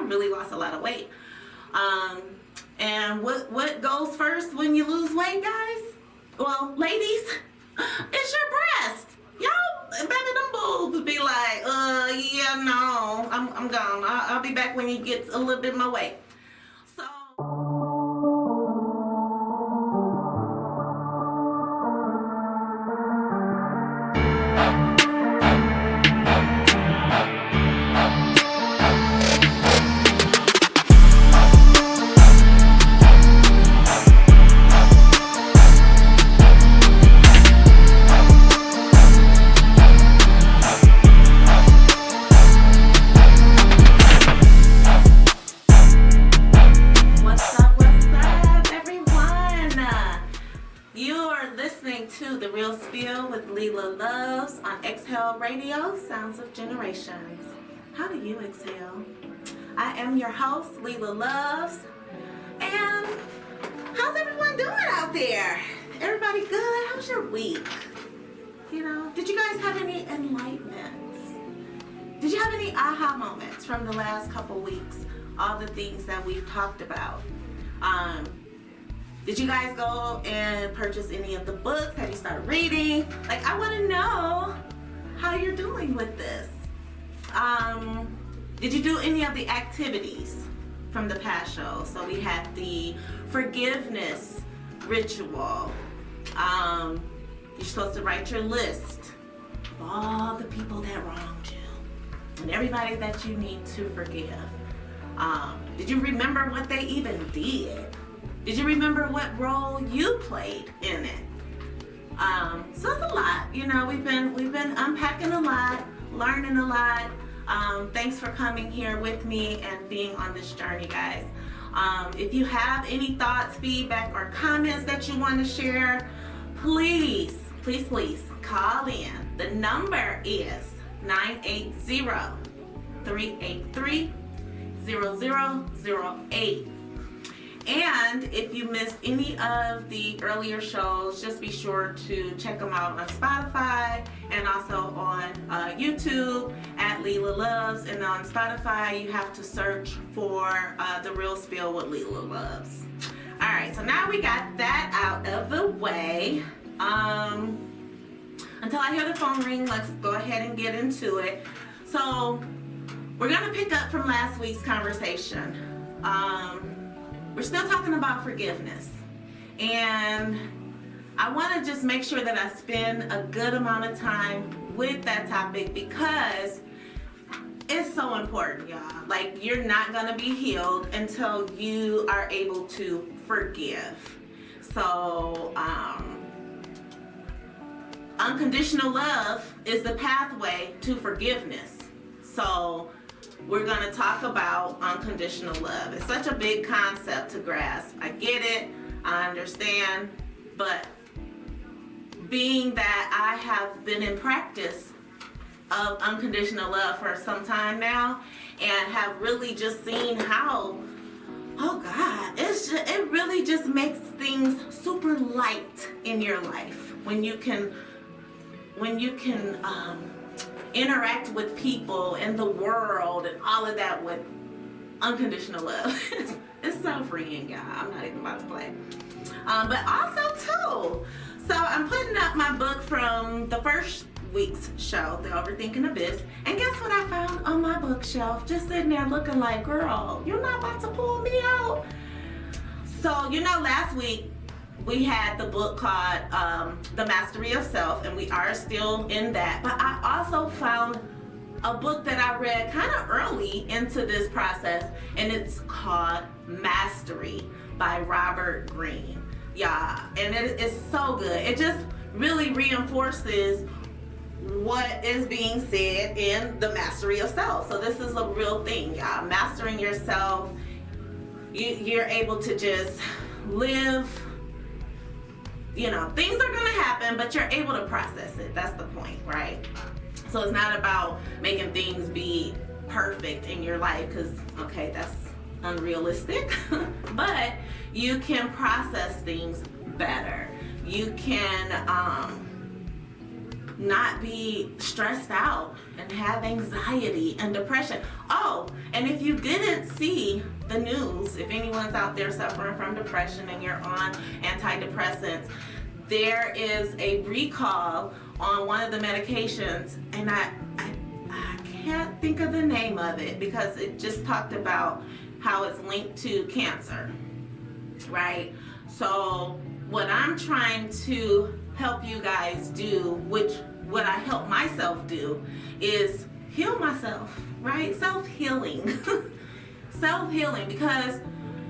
really lost a lot of weight. And what goes first when you lose weight, guys? Well, ladies, it's your breast. Y'all, baby, them boobs be like, yeah, no, I'm gone. I'll be back when you get a little bit more weight. So. Radio, Sounds of Generations. How do you exhale? I am your host, Leela Loves. And how's everyone doing out there? Everybody good? How's your week? You know, did you guys have any enlightenments? Did you have any aha moments from the last couple weeks? All the things that we've talked about. Did you guys go and purchase any of the books? Have you started reading? Like, I want to know how you're doing with this. Did you do any of the activities from the past show? So we had the forgiveness ritual. You're supposed to write your list of all the people that wronged you and everybody that you need to forgive. Did you remember what they even did? Did you remember what role you played in it? So it's a lot, you know, we've been unpacking a lot, learning a lot. Thanks for coming here with me and being on this journey, guys. If you have any thoughts, feedback, or comments that you want to share, please call in. The number is 980-383-0008. And if you missed any of the earlier shows, just be sure to check them out on Spotify and also on YouTube at Leela Loves. And on Spotify, you have to search for The Real Spill with Leela Loves. All right, so now we got that out of the way. Until I hear the phone ring, let's go ahead and get into it. So we're going to pick up from last week's conversation. We're still talking about forgiveness, and I want to just make sure that I spend a good amount of time with that topic because it's so important, y'all. Like, you're not going to be healed until you are able to forgive. So, unconditional love is the pathway to forgiveness. So, we're going to talk about unconditional love. It's such a big concept to grasp. I get it. I understand. But being that I have been in practice of unconditional love for some time now and have really just seen how, oh God, it really just makes things super light in your life when you can interact with people and the world and all of that with unconditional love. It's so freeing, y'all. I'm not even about to play. But also too, so I'm putting up my book from the first week's show, The Overthinking Abyss, and guess what I found on my bookshelf? Just sitting there looking like, girl, you're not about to pull me out. So, you know, last week we had the book called The Mastery of Self, and we are still in that. But I also found a book that I read kind of early into this process, and it's called Mastery by Robert Greene. Yeah, and it is so good. It just really reinforces what is being said in The Mastery of Self. So this is a real thing, y'all. Mastering yourself, you're able to just live. You know, things are going to happen, but you're able to process it. That's the point, right? So it's not about making things be perfect in your life because, okay, that's unrealistic. But you can process things better. You can not be stressed out and have anxiety and depression. Oh, and if you didn't see the news, if anyone's out there suffering from depression and you're on antidepressants, there is a recall on one of the medications, and I can't think of the name of it because it just talked about how it's linked to cancer, right? So what I'm trying to help you guys do, which what I help myself do, is heal myself, right? Self-healing. Self-healing, because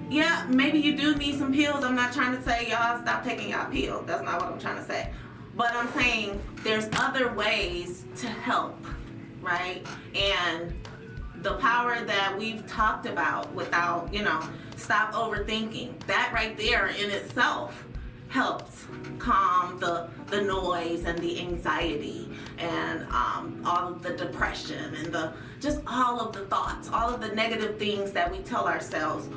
yeah, maybe you do need some pills. I'm not trying to say y'all stop taking y'all pills. That's not what I'm trying to say. But I'm saying there's other ways to help, right? And the power that we've talked about without, stop overthinking. That right there in itself helps calm the noise and the anxiety and all of the depression and just all of the thoughts, all of the negative things that we tell ourselves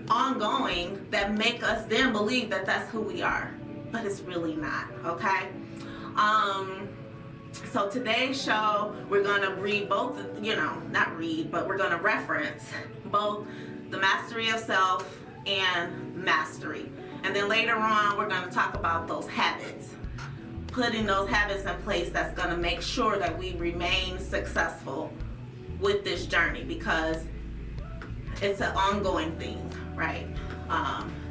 ongoing that make us then believe that that's who we are, but it's really not, okay? So today's show, we're gonna read both, not read, but we're gonna reference both the mastery of self and mastery. And then later on, we're gonna talk about those habits, putting those habits in place that's gonna make sure that we remain successful with this journey, because it's an ongoing thing, right?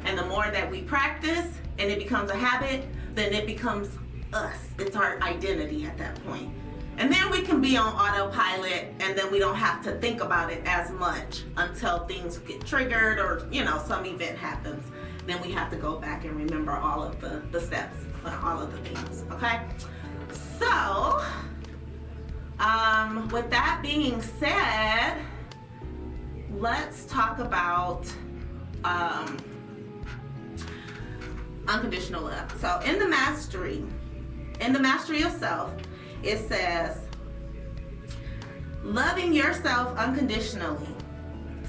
And the more that we practice and it becomes a habit, then it becomes us. It's our identity at that point. And then we can be on autopilot, and then we don't have to think about it as much until things get triggered or, some event happens. Then we have to go back and remember all of the steps, all of the things, okay? So, with that being said, let's talk about unconditional love. So in the mastery of self, it says, loving yourself unconditionally,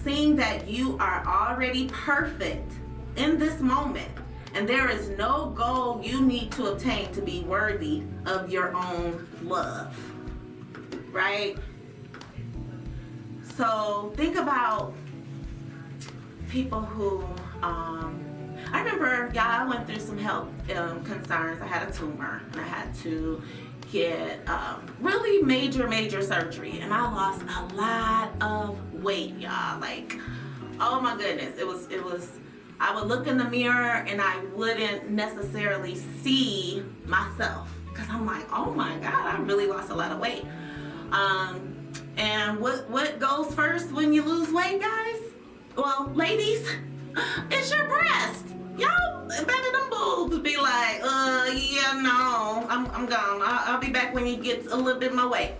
seeing that you are already perfect in this moment, and there is no goal you need to obtain to be worthy of your own love, right? So think about people who, I remember, I went through some health concerns. I had a tumor, and I had to get really major surgery, and I lost a lot of weight, y'all. Like, oh my goodness, it was. I would look in the mirror and I wouldn't necessarily see myself, because I'm like, oh my God, I really lost a lot of weight. And what goes first when you lose weight, guys? Well, ladies, it's your breast. Y'all, baby, them boobs be like, yeah, no, I'm gone. I'll be back when you get a little bit more weight.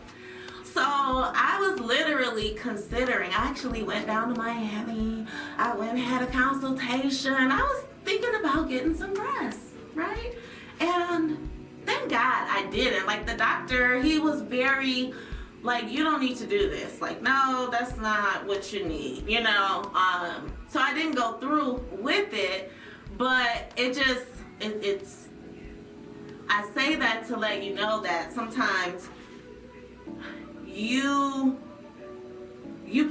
So I was literally considering, I actually went down to Miami. I went and had a consultation. I was thinking about getting some breasts, right? And thank God I didn't. Like, the doctor, he was very, like, you don't need to do this. Like, no, that's not what you need, So I didn't go through with it, but it's, I say that to let you know that sometimes you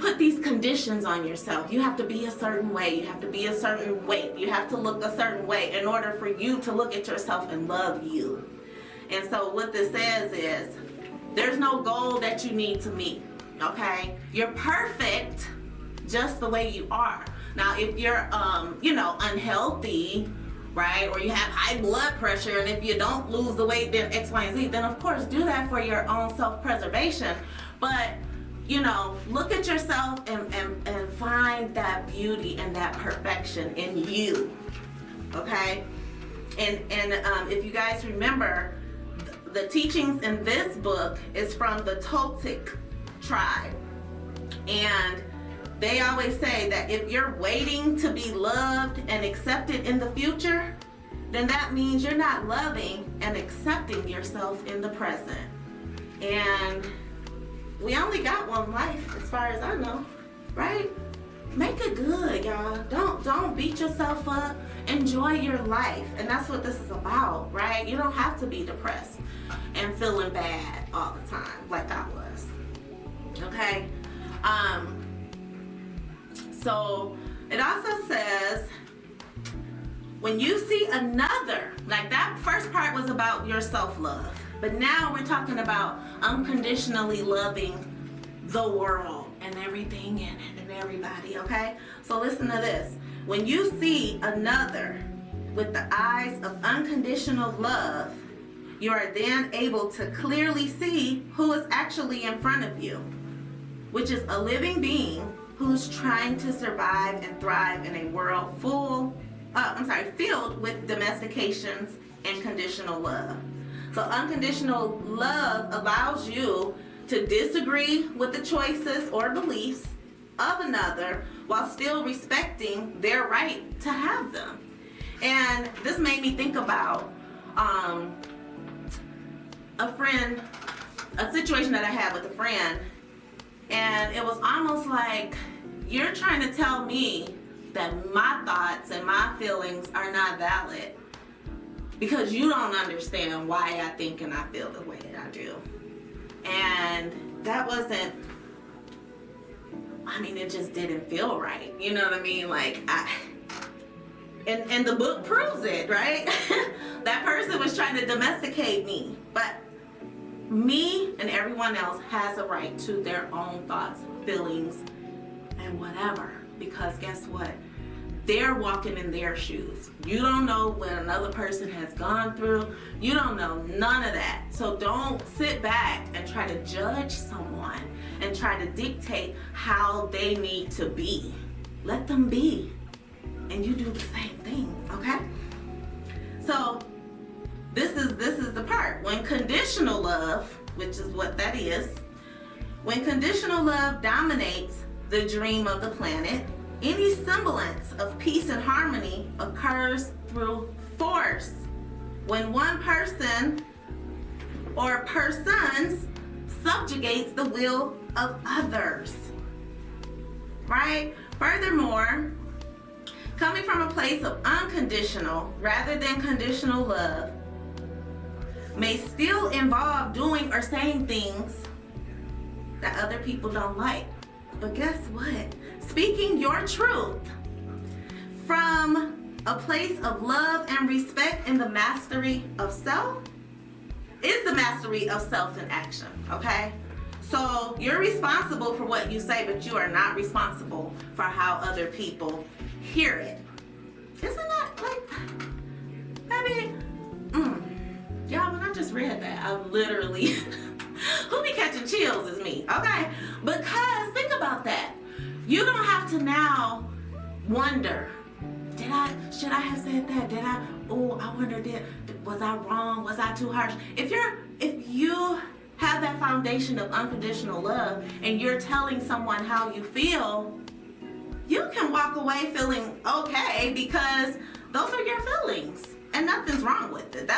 put these conditions on yourself. You have to be a certain way. You have to be a certain weight. You have to look a certain way in order for you to look at yourself and love you. And so what this says is, there's no goal that you need to meet, okay? You're perfect just the way you are. Now, if you're, unhealthy, right, or you have high blood pressure, and if you don't lose the weight, then X, Y, and Z, then of course do that for your own self-preservation. But, look at yourself and find that beauty and that perfection in you, okay? And if you guys remember, the teachings in this book is from the Toltec tribe, and they always say that if you're waiting to be loved and accepted in the future, then that means you're not loving and accepting yourself in the present. And we only got one life, as far as I know, right? make it good, y'all. Don't beat yourself up. Enjoy your life. And that's what this is about, right? You don't have to be depressed and feeling bad all the time like I was. Okay? So it also says, when you see another, like that first part was about your self-love, but now we're talking about unconditionally loving the world and everything in it and everybody, okay? So listen to this. When you see another with the eyes of unconditional love, you are then able to clearly see who is actually in front of you, which is a living being who's trying to survive and thrive in a world filled with domestications and conditional love. So unconditional love allows you to disagree with the choices or beliefs of another while still respecting their right to have them. And this made me think about a situation that I had with a friend, and it was almost like, you're trying to tell me that my thoughts and my feelings are not valid because you don't understand why I think and I feel the way that I do. And that wasn't, it just didn't feel right. You know what I mean? Like, and the book proves it, right? That person was trying to domesticate me, but me and everyone else has a right to their own thoughts, feelings, and whatever, because guess what? They're walking in their shoes. You don't know what another person has gone through. You don't know none of that. So don't sit back and try to judge someone and try to dictate how they need to be. Let them be. And you do the same thing, okay? So this is the part. When conditional love, which is what that is, when conditional love dominates the dream of the planet, any semblance of peace and harmony occurs through force. When one person or persons subjugates the will of others, right? Furthermore, coming from a place of unconditional rather than conditional love may still involve doing or saying things that other people don't like. But guess what? Speaking your truth from a place of love and respect in the mastery of self is the mastery of self in action, okay? So you're responsible for what you say, but you are not responsible for how other people hear it. Isn't that like, y'all, when I just read that, I literally, who be catching chills is me, okay? Because think about that. You don't have to now wonder, should I have said that? I wonder, was I wrong? Was I too harsh? If you have that foundation of unconditional love and you're telling someone how you feel, you can walk away feeling okay because those are your feelings and nothing's wrong with it.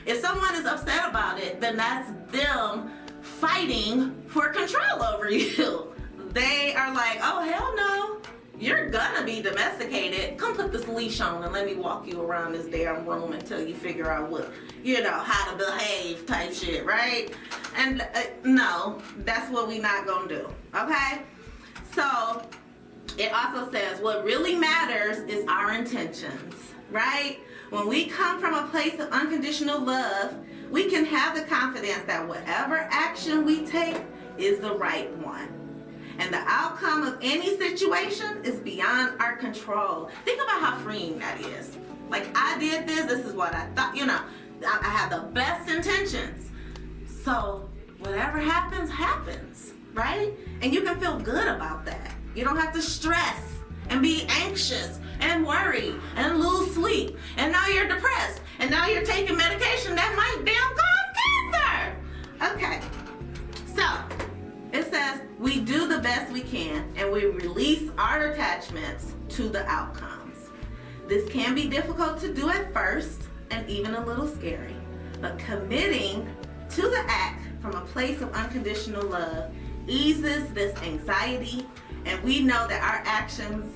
If someone is upset about it, then that's them fighting for control over you. They are like, oh, hell no. You're gonna be domesticated. Come put this leash on and let me walk you around this damn room until you figure out how to behave type shit, right? And no, that's what we not gonna do, okay? So it also says what really matters is our intentions, right? When we come from a place of unconditional love, we can have the confidence that whatever action we take is the right one. And the outcome of any situation is beyond our control. Think about how freeing that is. Like, I did this is what I thought, I have the best intentions. So whatever happens, happens, right? And you can feel good about that. You don't have to stress and be anxious and worry and lose sleep. And now you're depressed. And now you're taking medication that might damn cause cancer. Okay. So it says we do the best we can and we release our attachments to the outcomes. This can be difficult to do at first and even a little scary, but committing to the act from a place of unconditional love eases this anxiety And we know that our actions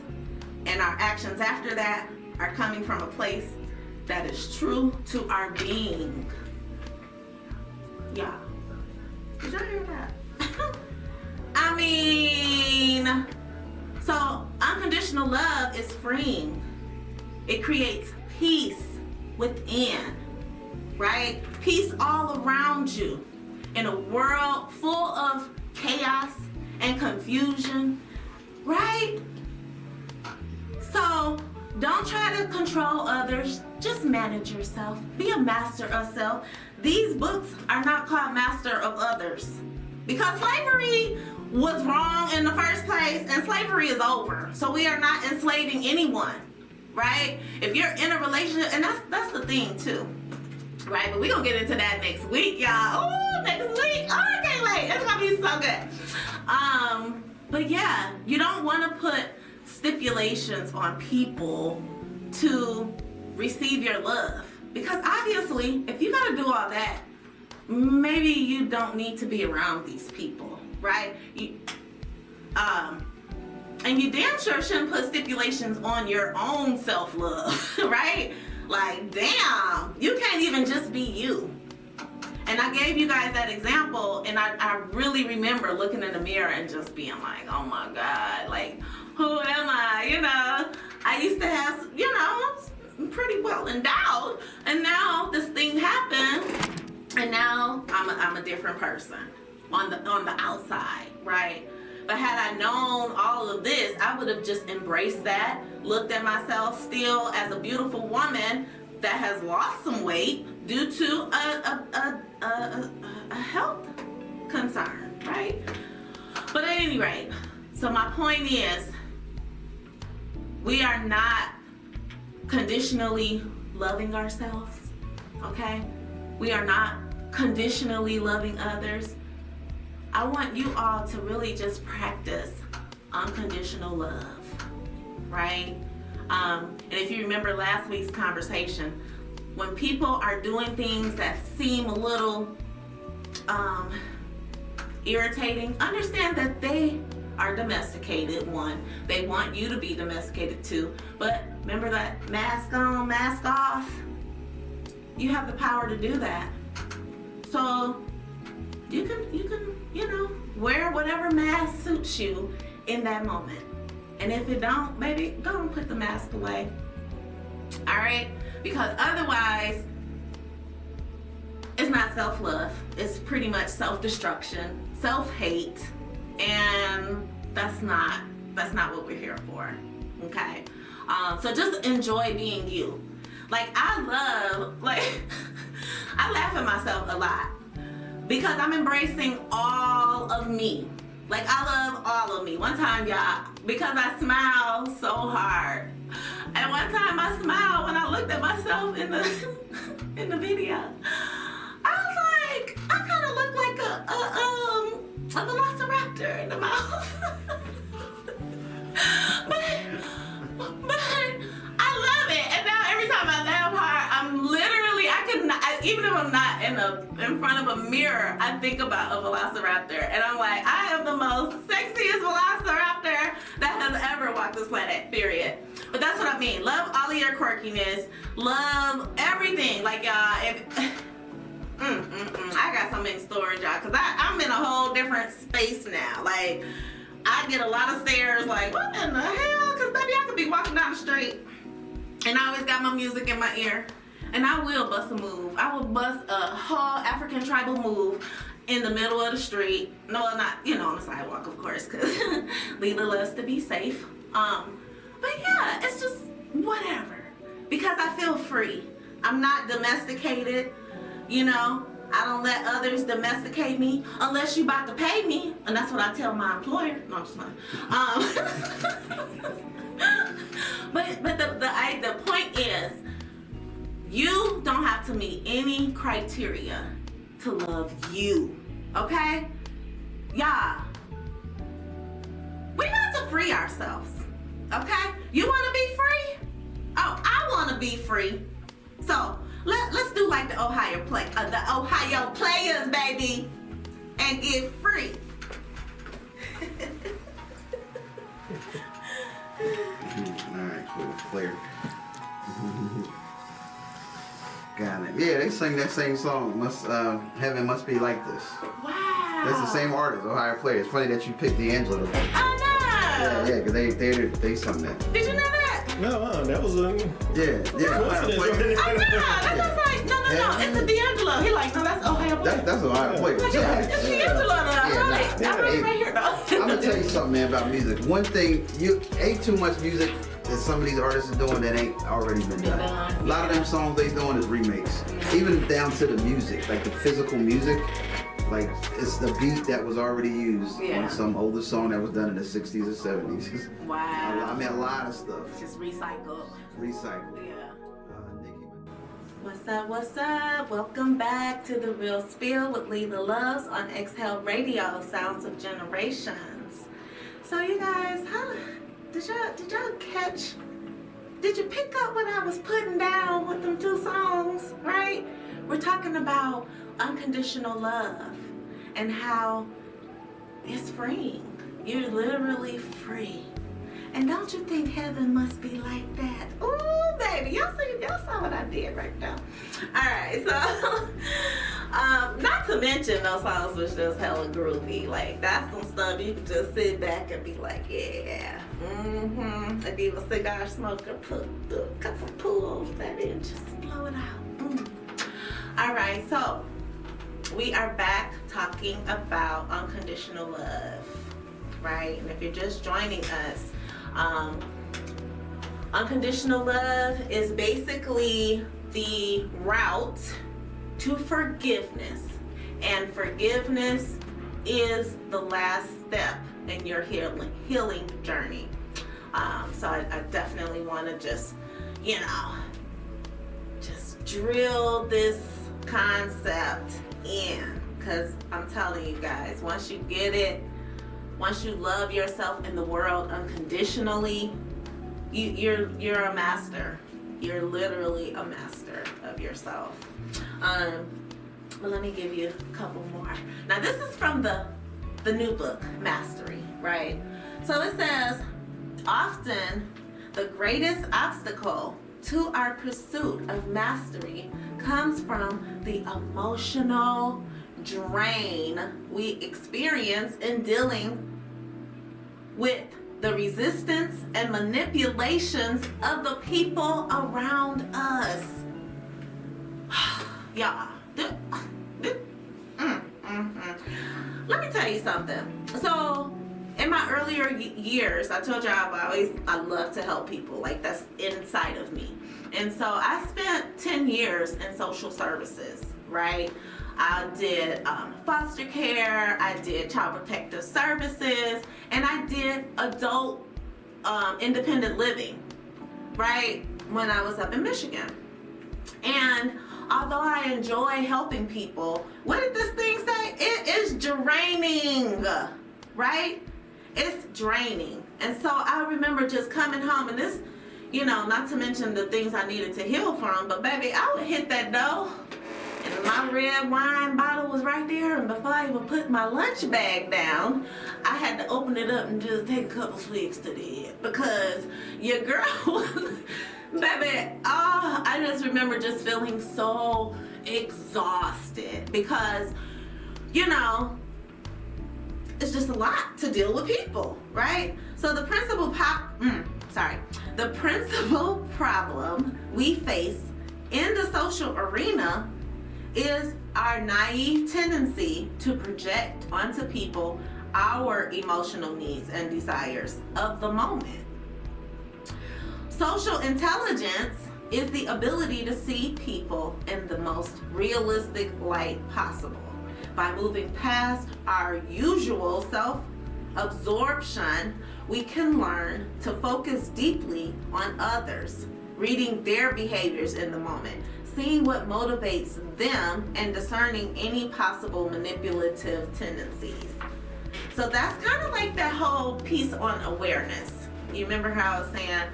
and our actions after that are coming from a place that is true to our being. Yeah. Did y'all hear that? I mean, so unconditional love is freeing. It creates peace within, right? Peace all around you. In a world full of chaos and confusion, right? So don't try to control others. Just manage yourself. Be a master of self. These books are not called Master of Others because slavery was wrong in the first place, and slavery is over. So we are not enslaving anyone, right? If you're in a relationship, and that's the thing too, right? But we're gonna get into that next week, y'all. Oh, next week. Oh, I can't wait. It's gonna be so good. But yeah, you don't want to put stipulations on people to receive your love, because obviously if you gotta do all that, maybe you don't need to be around these people, right? And you damn sure shouldn't put stipulations on your own self-love, right? Like, damn, you can't even just be you. And I gave you guys that example, and I really remember looking in the mirror and just being like, oh my God, like, who am I? You know, I used to have, you know, pretty well endowed, and now this thing happened, and now I'm a different person on the outside, right? But had I known all of this, I would have just embraced that, looked at myself still as a beautiful woman that has lost some weight due to a health concern, right? But at any rate, so my point is, we are not conditionally loving ourselves, okay? We are not conditionally loving others. I want you all to really just practice unconditional love, right? And if you remember last week's conversation, when people are doing things that seem a little irritating, understand that they are domesticated. One, they want you to be domesticated too. But remember that mask on, mask off? You have the power to do that. So you can, you know, wear whatever mask suits you in that moment. And if it don't, baby, go and put the mask away. All right? Because otherwise, it's not self-love. It's pretty much self-destruction, self-hate, and that's not what we're here for. Okay? So just enjoy being you. Like, I laugh at myself a lot because I'm embracing all of me. Like, I love all of me. One time, y'all, because I smile so hard. And one time I smiled when I looked at myself in the video. I was like, I kind of look like a velociraptor in the mouth. but I love it. And now every time I laugh hard, I'm literally, even if I'm not in front of a mirror, I think about a velociraptor. And I'm like, I am the most sexiest velociraptor that has ever walked this planet, period. But that's what I mean. Love all of your quirkiness. Love everything. Like, y'all, I got so many stories, y'all, because I'm in a whole different space now. Like, I get a lot of stares like, what in the hell? Because, baby, I could be walking down the street, and I always got my music in my ear. And I will bust a move. I will bust a whole African tribal move in the middle of the street. No, not, on the sidewalk, of course, because Leela loves to be safe. But yeah, it's just whatever. Because I feel free. I'm not domesticated, I don't let others domesticate me unless you about to pay me. And that's what I tell my employer. No, I'm just kidding. But the point is, you don't have to meet any criteria to love you, okay? Y'all, we got to free ourselves, okay? You want to be free? Oh, I want to be free. So let's do like the Ohio Players, baby, and get free. Alright, cool. Clear. Got it. Yeah, they sing that same song. Heaven Must Be Like This. Wow. That's the same artist, Ohio Player. It's funny that you picked D'Angelo. Oh no. Yeah, because they sung that. Did you know that? No, that was a... Yeah, Ohio Player. I know. That's what I was like, no. It's a D'Angelo. He like, no, that's Ohio Player. That's Ohio Player. Like, it's D'Angelo now. Right. I remember right here though. I'm gonna tell you something, man, about music. One thing, you ain't too much music that some of these artists are doing that ain't already been done. A lot of them songs they doing is remakes. Even down to the music, like the physical music, like it's the beat that was already used on some older song that was done in the 60s or 70s. Wow. I mean, a lot of stuff. Just recycle. Yeah. What's up? Welcome back to The Real Spill with Leela Loves on Exhale Radio, Sounds of Generations. So you guys, did you pick up what I was putting down with them two songs, right? We're talking about unconditional love and how it's freeing. You're literally free. And don't you think heaven must be like that? Ooh, baby, y'all saw what I did right there. All right, so not to mention those songs was just hella groovy. Like that's some stuff you can just sit back and be like, yeah, Like even a cigar smoker, put a couple pulls that in, just blow it out. All right, so we are back talking about unconditional love, right? And if you're just joining us, unconditional love is basically the route to forgiveness, and forgiveness is the last step in your healing journey. So I definitely want to just drill this concept in, because I'm telling you guys, once you get it, once you love yourself in the world unconditionally, you're a master. You're literally a master of yourself. But let me give you a couple more. Now this is from the new book, Mastery, right? So it says, often the greatest obstacle to our pursuit of mastery comes from the emotional drain we experience in dealing with the resistance and manipulations of the people around us. Yeah. Let me tell you something. So in my earlier years, I told you I love to help people. Like that's inside of me. And so I spent 10 years in social services, right? I did foster care, I did child protective services, and I did adult independent living, right? When I was up in Michigan. And although I enjoy helping people, what did this thing say? It is draining, right? It's draining. And so I remember just coming home, and this, not to mention the things I needed to heal from, but baby, I would hit that door, and my red wine bottle was right there, and before I even put my lunch bag down, I had to open it up and just take a couple swigs to the head, because your girl was, baby, I just remember just feeling so exhausted, because, it's just a lot to deal with people, right? So the principal problem we face in the social arena is our naive tendency to project onto people our emotional needs and desires of the moment. Social intelligence is the ability to see people in the most realistic light possible. By moving past our usual self-absorption, we can learn to focus deeply on others, reading their behaviors in the moment, seeing what motivates them, and discerning any possible manipulative tendencies. So that's kind of like that whole piece on awareness. You remember how I was saying,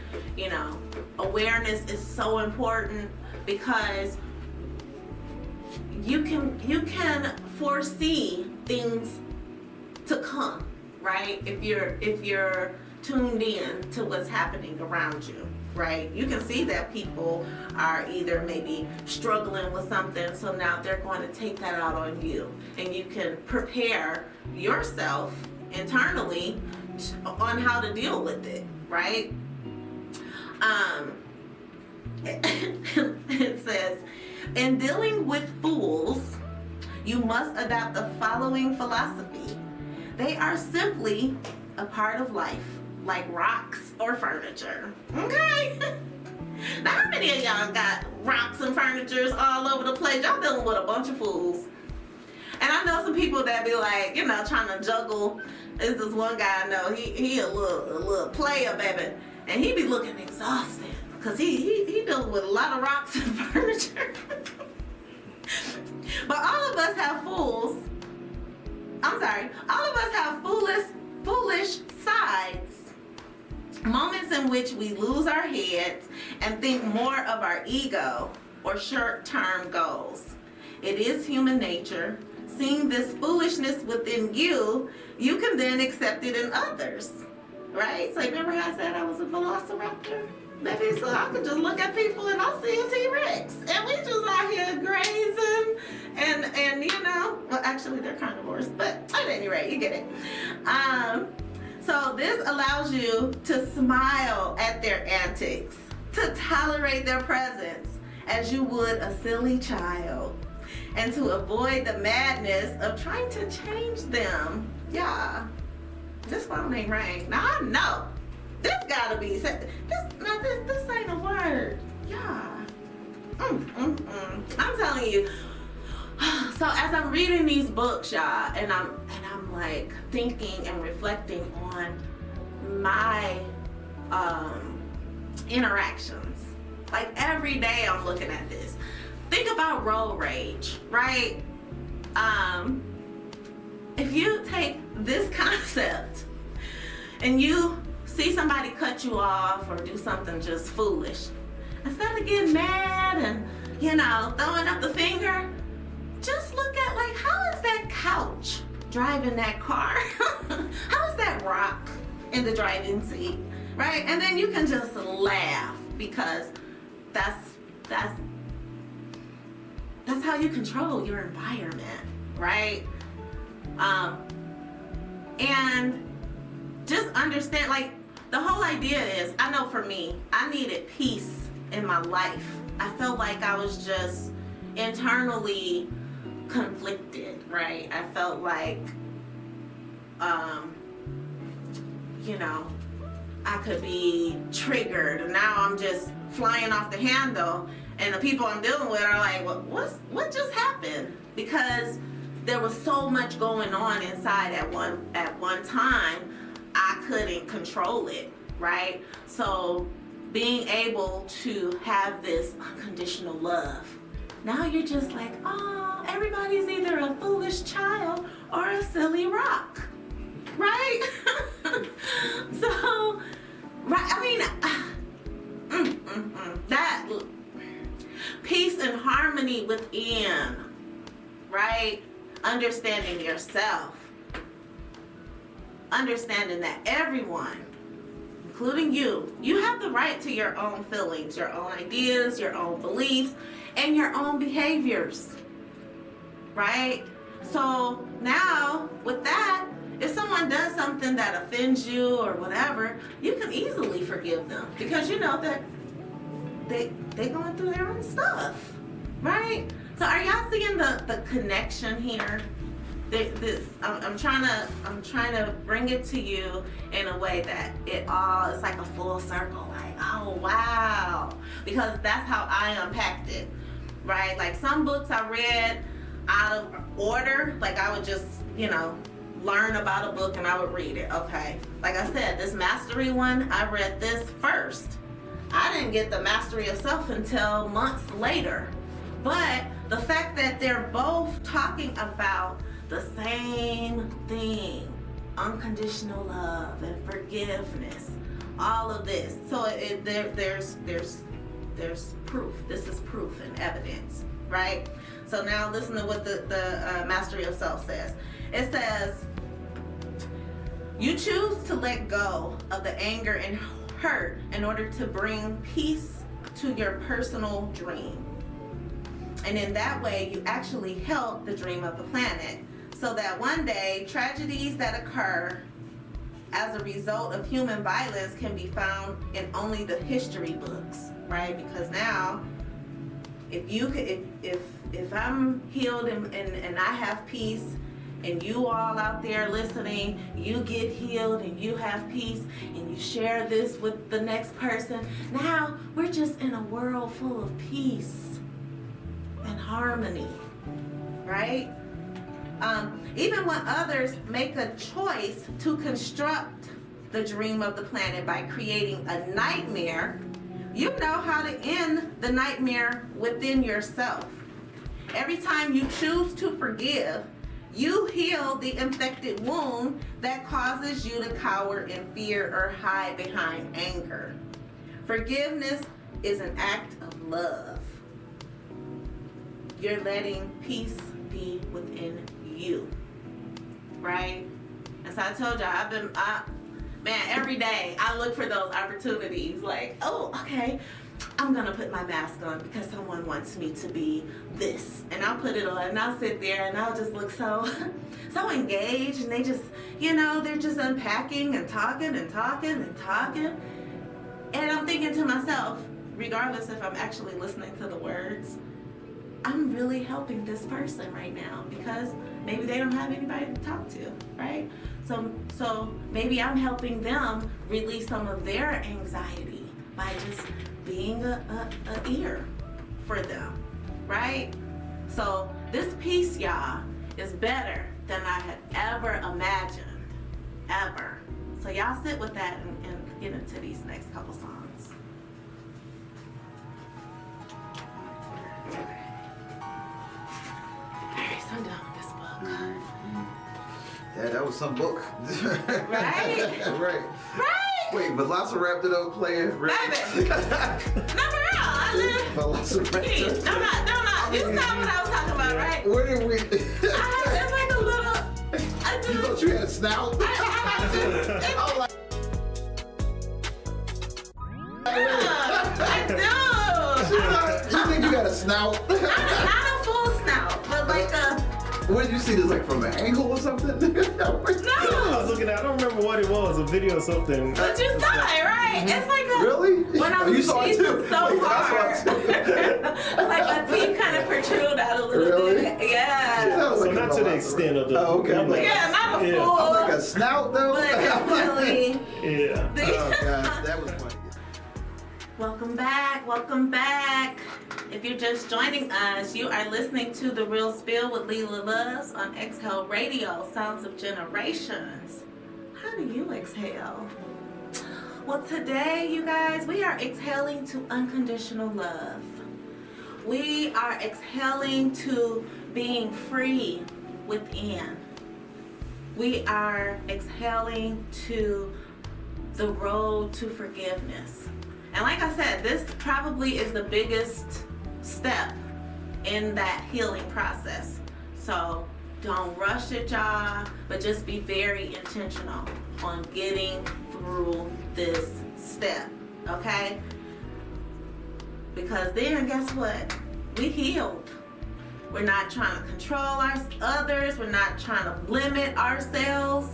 awareness is so important, because you can foresee things to come, right? If you're tuned in to what's happening around you, right? You can see that people are either maybe struggling with something, so now they're going to take that out on you, and you can prepare yourself internally on how to deal with it, right? It says, in dealing with fools, you must adopt the following philosophy. They are simply a part of life, like rocks or furniture. Okay? Now, how many of y'all got rocks and furnitures all over the place? Y'all dealing with a bunch of fools. And I know some people that be like, you know, trying to juggle. There's this one guy I know, he a little player, baby. And he be looking exhausted because he dealing with a lot of rocks and furniture. But all of us have all of us have foolish sides. Moments in which we lose our heads and think more of our ego or short-term goals. It is human nature. Seeing this foolishness within you, you can then accept it in others. Right? So remember how I said I was a velociraptor? Maybe so I could just look at people and I'll see a T-Rex. And we just out here grazing and you know, well actually they're carnivores, but at any rate, you get it. So this allows you to smile at their antics, to tolerate their presence as you would a silly child, and to avoid the madness of trying to change them. Yeah, this phone ain't rang. Now I know this gotta be this ain't a word. Yeah. I'm telling you. So as I'm reading these books, y'all, and I'm like thinking and reflecting on my interactions. Like every day I'm looking at this. Think about road rage, right? If you take this concept and you see somebody cut you off or do something just foolish, instead of getting mad and, you know, throwing up the finger, just look at like, how is that couch driving that car? How is that rock in the driving seat, right? And then you can just laugh because that's how you control your environment, right? And just understand, like, the whole idea is, I know for me, I needed peace in my life. I felt like I was just internally conflicted, right? I felt like, you know, I could be triggered, and now I'm just flying off the handle, and the people I'm dealing with are like, what just happened? Because there was so much going on inside at one time, I couldn't control it, right? So being able to have this unconditional love, now you're just like, oh, everybody's either a foolish child or a silly rock, right? So, right, I mean, that peace and harmony within, right? Understanding yourself, understanding that everyone, including you have the right to your own feelings, your own ideas, your own beliefs, and your own behaviors, right? So now with that, if someone does something that offends you or whatever, you can easily forgive them because you know that they going through their own stuff, right? So are y'all seeing the connection here? I'm trying to bring it to you in a way that it's like a full circle, like, oh wow, because that's how I unpacked it, right? Like some books I read out of order, like I would just, you know, learn about a book and I would read it. Okay, like I said, this mastery one, I read this first. I didn't get the mastery of self until months later, but the fact that they're both talking about the same thing, unconditional love and forgiveness, all of this. So there's proof. This is proof and evidence, right? So now listen to what the Mastery of Self says. It says, You choose to let go of the anger and hurt in order to bring peace to your personal dream. And in that way, you actually help the dream of the planet, so that one day tragedies that occur as a result of human violence can be found in only the history books, right? Because now, if I'm healed and I have peace, and you all out there listening, you get healed and you have peace and you share this with the next person, now we're just in a world full of peace and harmony, right? Even when others make a choice to construct the dream of the planet by creating a nightmare, you know how to end the nightmare within yourself. Every time you choose to forgive, you heal the infected wound that causes you to cower in fear or hide behind anger. Forgiveness is an act of love. You're letting peace be within you, right? And so I told y'all, every day I look for those opportunities, like, oh, okay, I'm gonna put my mask on because someone wants me to be this, and I'll put it on and I'll sit there and I'll just look so engaged, and they just, they're just unpacking and talking and talking and talking, and I'm thinking to myself, regardless if I'm actually listening to the words, I'm really helping this person right now because maybe they don't have anybody to talk to, right? So maybe I'm helping them release some of their anxiety by just being a ear for them, right? So this piece, y'all, is better than I had ever imagined, ever. So y'all sit with that and get into these next couple songs. Alright, so I'm done with this book. Yeah, that was some book. Right? Right. Right? Wait, Velociraptor playing? Baby! Number out! Velociraptor. No. You saw what I was talking about, right? Where did we? It's like a little. You thought you had a snout? I was like, I do. you think you got a snout? Not a full snout, but like a. Where did you see this? Like from an angle or something? I was looking at, I don't remember what it was, a video or something. But you saw it, right? It's like a. Really? When I Oh, you was saw it too? so Wait, hard. Like my teeth kind of protrude out a little Really? bit. Yeah. So not to the extent of the. Oh, okay. Yeah, not a full. I'm like a snout though. But definitely. Yeah. Oh god, that was funny. Welcome back. If you're just joining us, you are listening to The Real Spill with Leela Loves on Exhale Radio, Sounds of Generations. How do you exhale? Well, today, you guys, we are exhaling to unconditional love. We are exhaling to being free within. We are exhaling to the road to forgiveness. And like I said, this probably is the biggest step in that healing process. So don't rush it, y'all, but just be very intentional on getting through this step, okay? Because then guess what? We healed. We're not trying to control others. We're not trying to limit ourselves.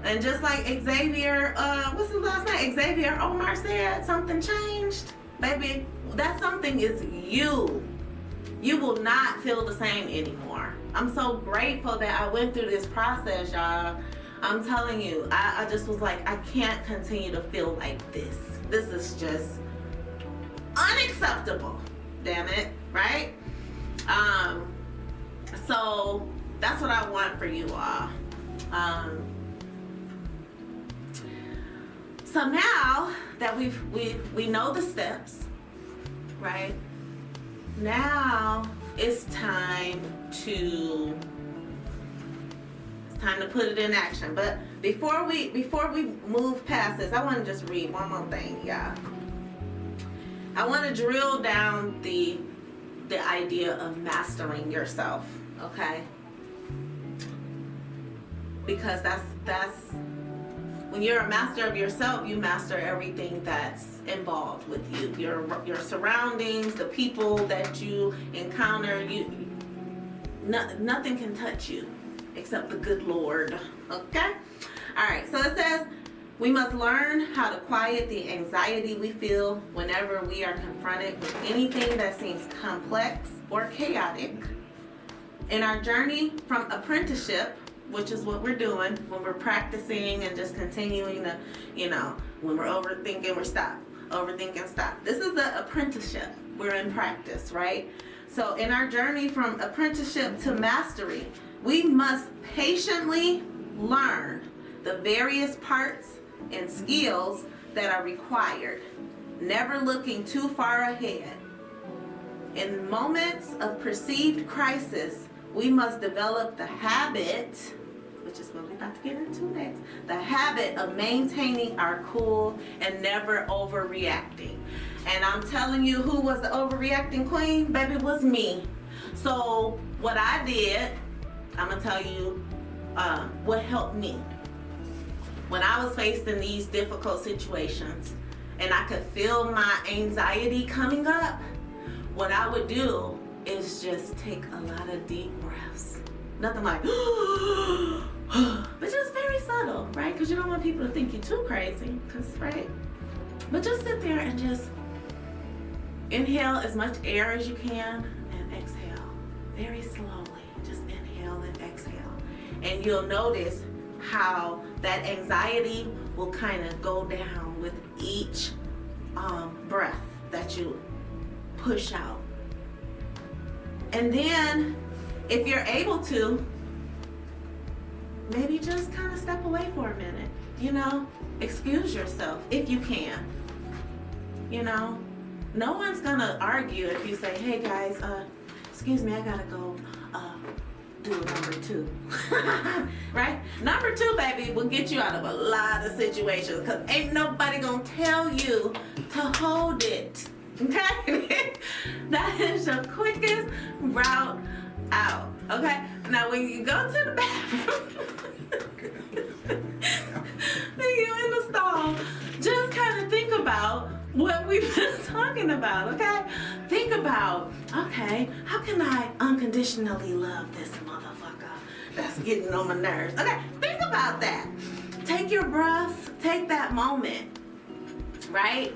And just like Xavier, what's his last name? Xavier Omar said, something changed. Baby, that something is you. You will not feel the same anymore. I'm so grateful that I went through this process, y'all. I'm telling you, I just was like, I can't continue to feel like this. This is just unacceptable. Damn it, right? So that's what I want for you all. So now that we know the steps, right? Now it's time to put it in action. But before we move past this, I want to just read one more thing, y'all. I want to drill down the idea of mastering yourself, okay? Because that's when you're a master of yourself, you master everything that's involved with you. Your surroundings, the people that you encounter, nothing can touch you except the good Lord. Okay? All right, so it says, we must learn how to quiet the anxiety we feel whenever we are confronted with anything that seems complex or chaotic. In our journey from apprenticeship, which is what we're doing when we're practicing and just continuing to, when we're overthinking, we're stop. Overthinking, stop. This is the apprenticeship. We're in practice, right? So in our journey from apprenticeship to mastery, we must patiently learn the various parts and skills that are required, never looking too far ahead. In moments of perceived crisis, we must develop the habit, which is what we're about to get into next, the habit of maintaining our cool and never overreacting. And I'm telling you, who was the overreacting queen? Baby, it was me. So what I did, I'm gonna tell you what helped me. When I was faced in these difficult situations and I could feel my anxiety coming up, what I would do is just take a lot of deep breaths. Nothing like, but just very subtle, right? Because you don't want people to think you're too crazy, right? But just sit there and just inhale as much air as you can and exhale very slowly. Just inhale and exhale. And you'll notice how that anxiety will kind of go down with each breath that you push out. And then if you're able to, maybe just kind of step away for a minute, excuse yourself if you can. No one's gonna argue if you say, hey guys, excuse me, I gotta go do number 2. Right? Number 2, baby, will get you out of a lot of situations because ain't nobody gonna tell you to hold it. Okay? That is your quickest route out. Okay? Now when you go to the bathroom, when you're in the stall, just kind of think about what we've been talking about, okay? Think about, okay, how can I unconditionally love this motherfucker that's getting on my nerves? Okay, think about that. Take your breath, take that moment, right?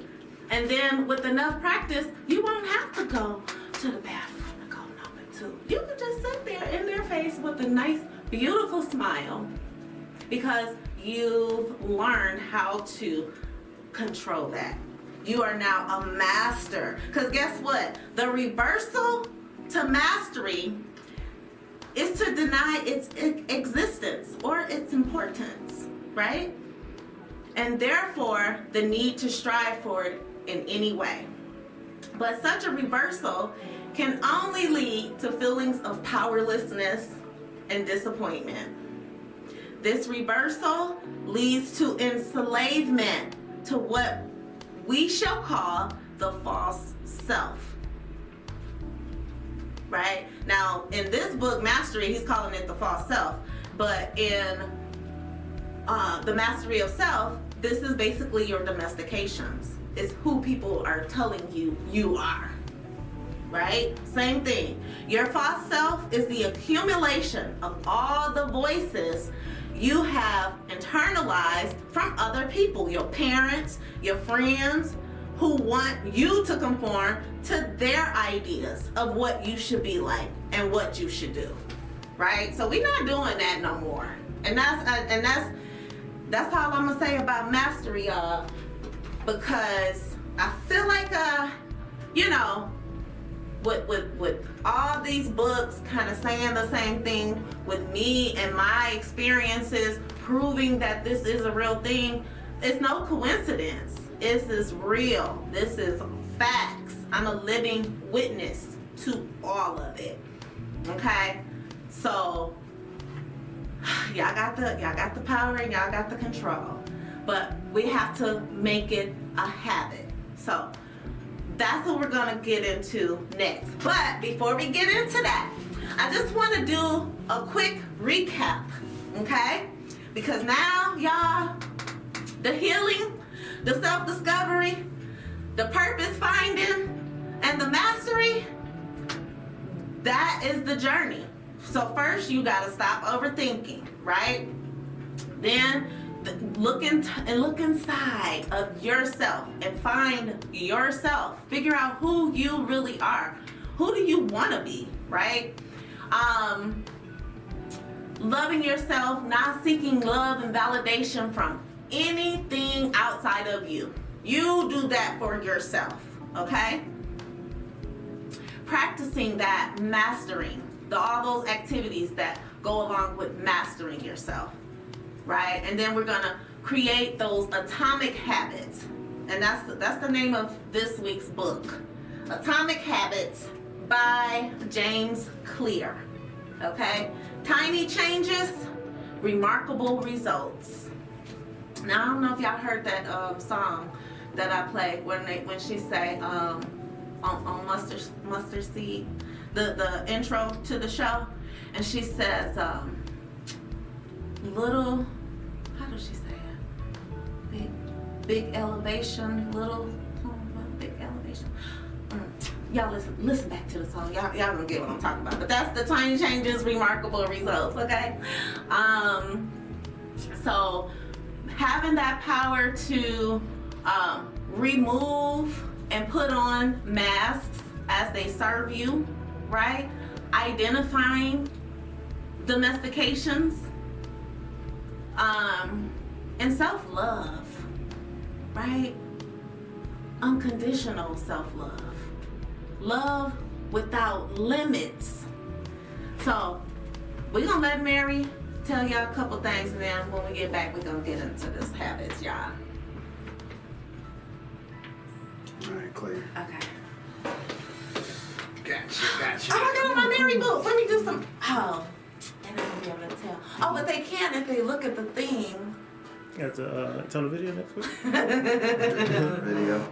And then with enough practice, you won't have to go to the bathroom to go number 2. You can just sit there in their face with a nice, beautiful smile because you've learned how to control that. You are now a master. Because guess what? The reversal to mastery is to deny its existence or its importance, right? And therefore, the need to strive for it in any way. But such a reversal can only lead to feelings of powerlessness and disappointment. This reversal leads to enslavement to what we shall call the false self. Right? Now, in this book, Mastery, he's calling it the false self. But in the Mastery of Self, this is basically your domestications. It's who people are telling you you are. Right? Same thing. Your false self is the accumulation of all the voices you have internalized from other people, your parents, your friends, who want you to conform to their ideas of what you should be like and what you should do, right? So we're not doing that no more, and that's all I'm gonna say about mastery, y'all, because I feel like with all these books kind of saying the same thing, with me and my experiences proving that this is a real thing, it's no coincidence. This is real. This is facts. I'm a living witness to all of it. Okay? So y'all got the power and y'all got the control. But we have to make it a habit. So that's what we're gonna get into next. But before we get into that, I just want to do a quick recap, okay? Because now, y'all, The healing, the self-discovery, the purpose finding, and the mastery, that is the journey. So first you gotta stop overthinking, right? Then look inside of yourself and find yourself. Figure out who you really are. Who do you wanna be, right? Loving yourself, not seeking love and validation from anything outside of you. You do that for yourself, okay? Practicing that mastering, all those activities that go along with mastering yourself, right? And then we're gonna create those atomic habits, and that's the name of this week's book, Atomic Habits by James Clear. Okay, tiny changes, remarkable results. Now I don't know if y'all heard that song that I played when she say on mustard seed, the intro to the show, and she says little, how does she say it? Big elevation, little big elevation. Y'all listen back to the song. Y'all gonna get what I'm talking about. But that's the tiny changes, remarkable results. Okay. So having that power to remove and put on masks as they serve you, right? Identifying domestications, and self-love, right? Unconditional self-love. Love without limits. So we're gonna let Mary tell y'all a couple things, and then when we get back, we're gonna get into this habits, y'all. All right, Claire. Okay. Gotcha. Oh, I got on my Mary boots. Let me do some. Oh, and I won't be able to tell. Oh, but they can if they look at the thing. You have to tell the video next week. Video.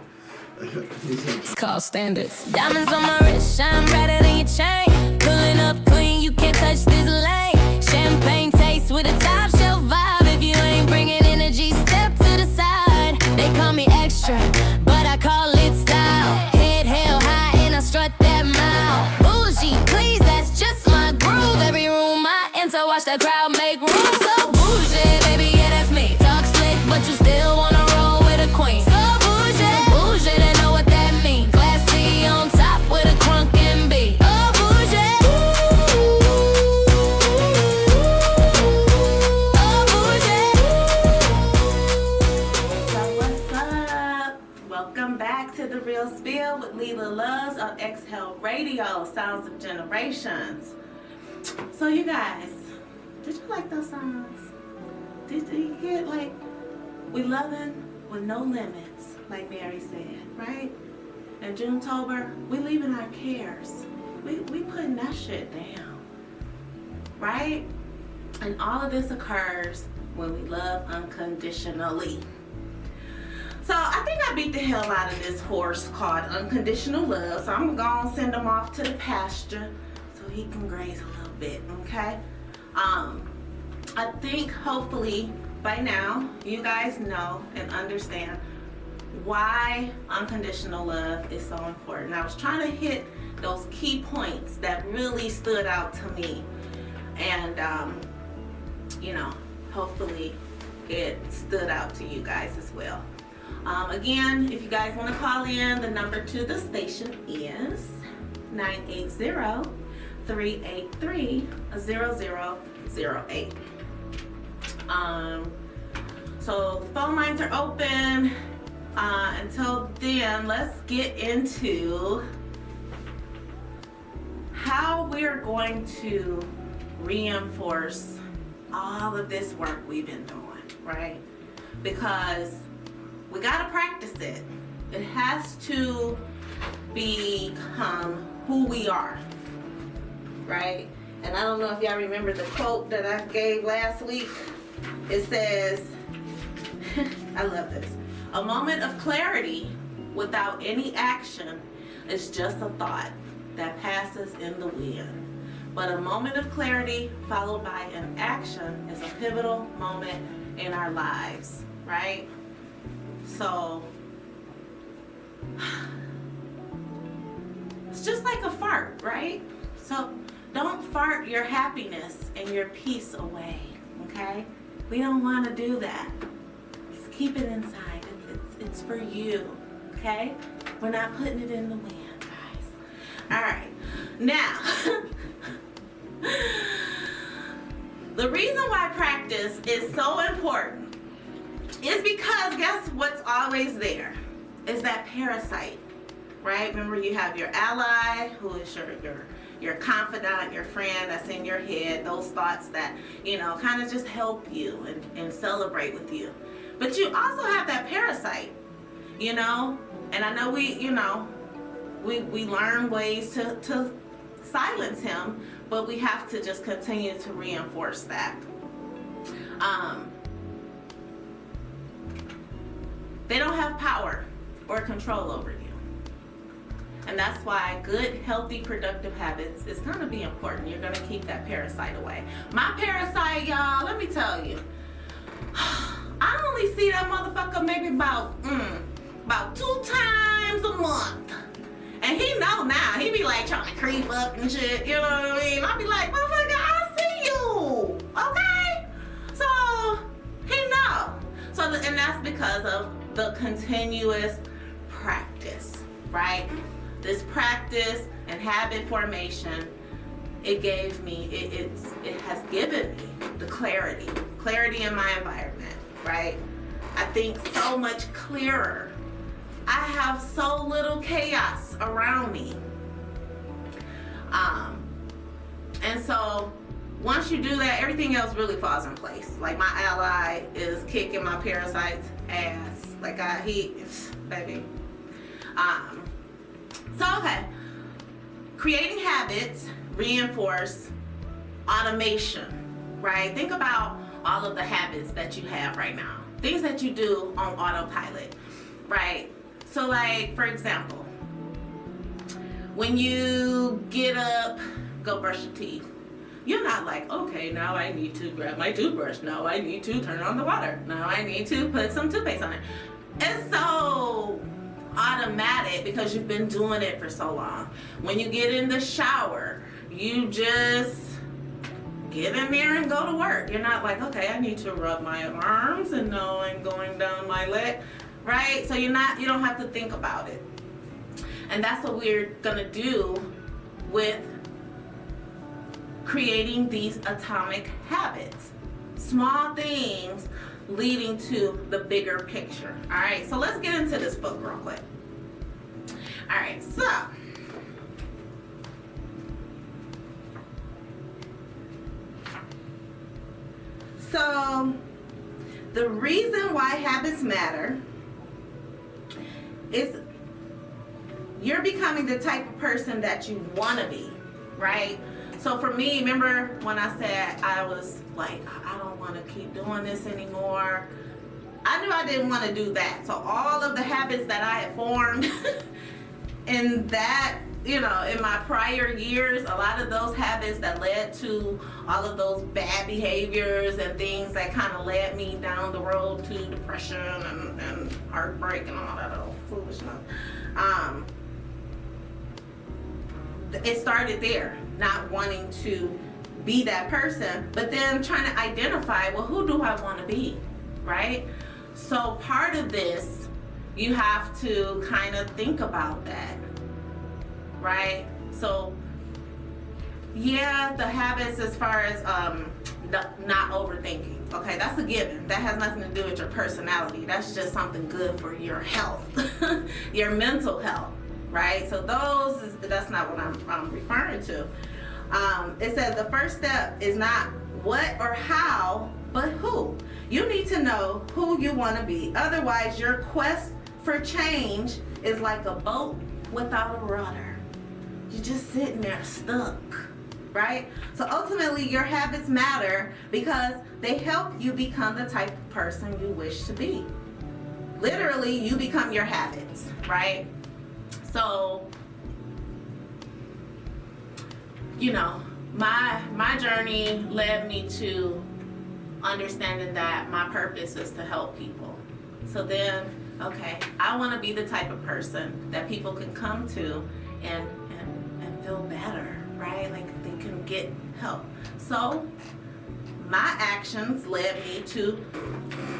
It's called standards. Diamonds on my wrist, shine brighter than your chain. Pulling up clean, you can't touch this lane. Champagne taste with a top shelf vibe. If you ain't bringing energy, step to the side. They call me extra, but I call it style. Head held high and I strut that mile. Bougie, please, that's just my groove. Every room I enter, watch the crowd make room. So bougie, baby, yeah, that's me. Talk slick, but you still wanna roll with a queen. So bougie, they know what that means. Classy on top with a crunk and B. Oh, bougie. Oh, bougie. So what's up? Welcome back to The Real Spill with Leela Loves on Exhale Radio, Sounds of Generations. So you guys, did you like those songs? Did you get like, we loving with no limits, like Mary said, right? And Junetober, we leaving our cares. We putting that shit down, right? And all of this occurs when we love unconditionally. So I think I beat the hell out of this horse called Unconditional Love. So I'm gonna send him off to the pasture so he can graze a little bit, okay? I think hopefully by now you guys know and understand why unconditional love is so important. I was trying to hit those key points that really stood out to me, and you know, hopefully it stood out to you guys as well. Again, if you guys want to call in, the number to the station is 980-383-0008. So the phone lines are open. Until then, let's get into how we're going to reinforce all of this work we've been doing, right? Because we gotta practice it. It has to become who we are, right? And I don't know if y'all remember the quote that I gave last week. It says, I love this. A moment of clarity without any action is just a thought that passes in the wind. But a moment of clarity followed by an action is a pivotal moment in our lives, right? So it's just like a fart, right? So don't fart your happiness and your peace away, okay? We don't want to do that. Just keep it inside. It's for you, okay? We're not putting it in the wind, guys. All right. Now, the reason why practice is so important is because guess what's always there? Is that parasite, right? Remember, you have your ally, who is your confidant, your friend that's in your head, those thoughts that, you know, kind of just help you and celebrate with you. But you also have that parasite, you know, and I know we learn ways to silence him, but we have to just continue to reinforce that. They don't have power or control over you. And that's why good, healthy, productive habits is going to be important. You're going to keep that parasite away. My parasite, y'all, let me tell you, I only see that motherfucker maybe about 2 times a month. And he know now. He be like trying to creep up and shit, you know what I mean? I be like, motherfucker, I see you, okay? So, he know. So, and that's because of the continuous practice, right? This practice and habit formation, it gave me, it has given me the clarity in my environment, right? I think so much clearer. I have so little chaos around me. And so once you do that, everything else really falls in place. Like my ally is kicking my parasite's ass. Like baby. So okay, creating habits reinforce automation, right? Think about all of the habits that you have right now, things that you do on autopilot, right? So like, for example, when you get up, go brush your teeth, you're not like, okay, now I need to grab my toothbrush, now I need to turn on the water, now I need to put some toothpaste on it. It's so automatic because you've been doing it for so long. When you get in the shower, you just get in there and go to work. You're not like, okay, I need to rub my arms and now I'm going down my leg, right? So you don't have to think about it. And that's what we're gonna do with creating these atomic habits. Small things leading to the bigger picture. All right, so let's get into this book real quick. All right, so the reason why habits matter is you're becoming the type of person that you want to be, right? So for me, remember when I said I was like, I don't want to keep doing this anymore. I knew I didn't want to do that. So all of the habits that I had formed in that, you know, in my prior years, a lot of those habits that led to all of those bad behaviors and things that kind of led me down the road to depression and heartbreak and all that other foolishness. It started there, not wanting to be that person, but then trying to identify, well, who do I want to be, right? So part of this, you have to kind of think about that, right? So yeah, the habits as far as not overthinking, okay, that's a given. That has nothing to do with your personality. That's just something good for your health, your mental health, right? So that's not what I'm referring to. It says the first step is not what or how, but who. You need to know who you want to be. Otherwise, your quest for change is like a boat without a rudder. You're just sitting there stuck, right? So ultimately, your habits matter because they help you become the type of person you wish to be. Literally, you become your habits, right? So, you know, my journey led me to understanding that my purpose is to help people. So then Okay, I want to be the type of person that people can come to and feel better, right? Like they can get help. So my actions led me to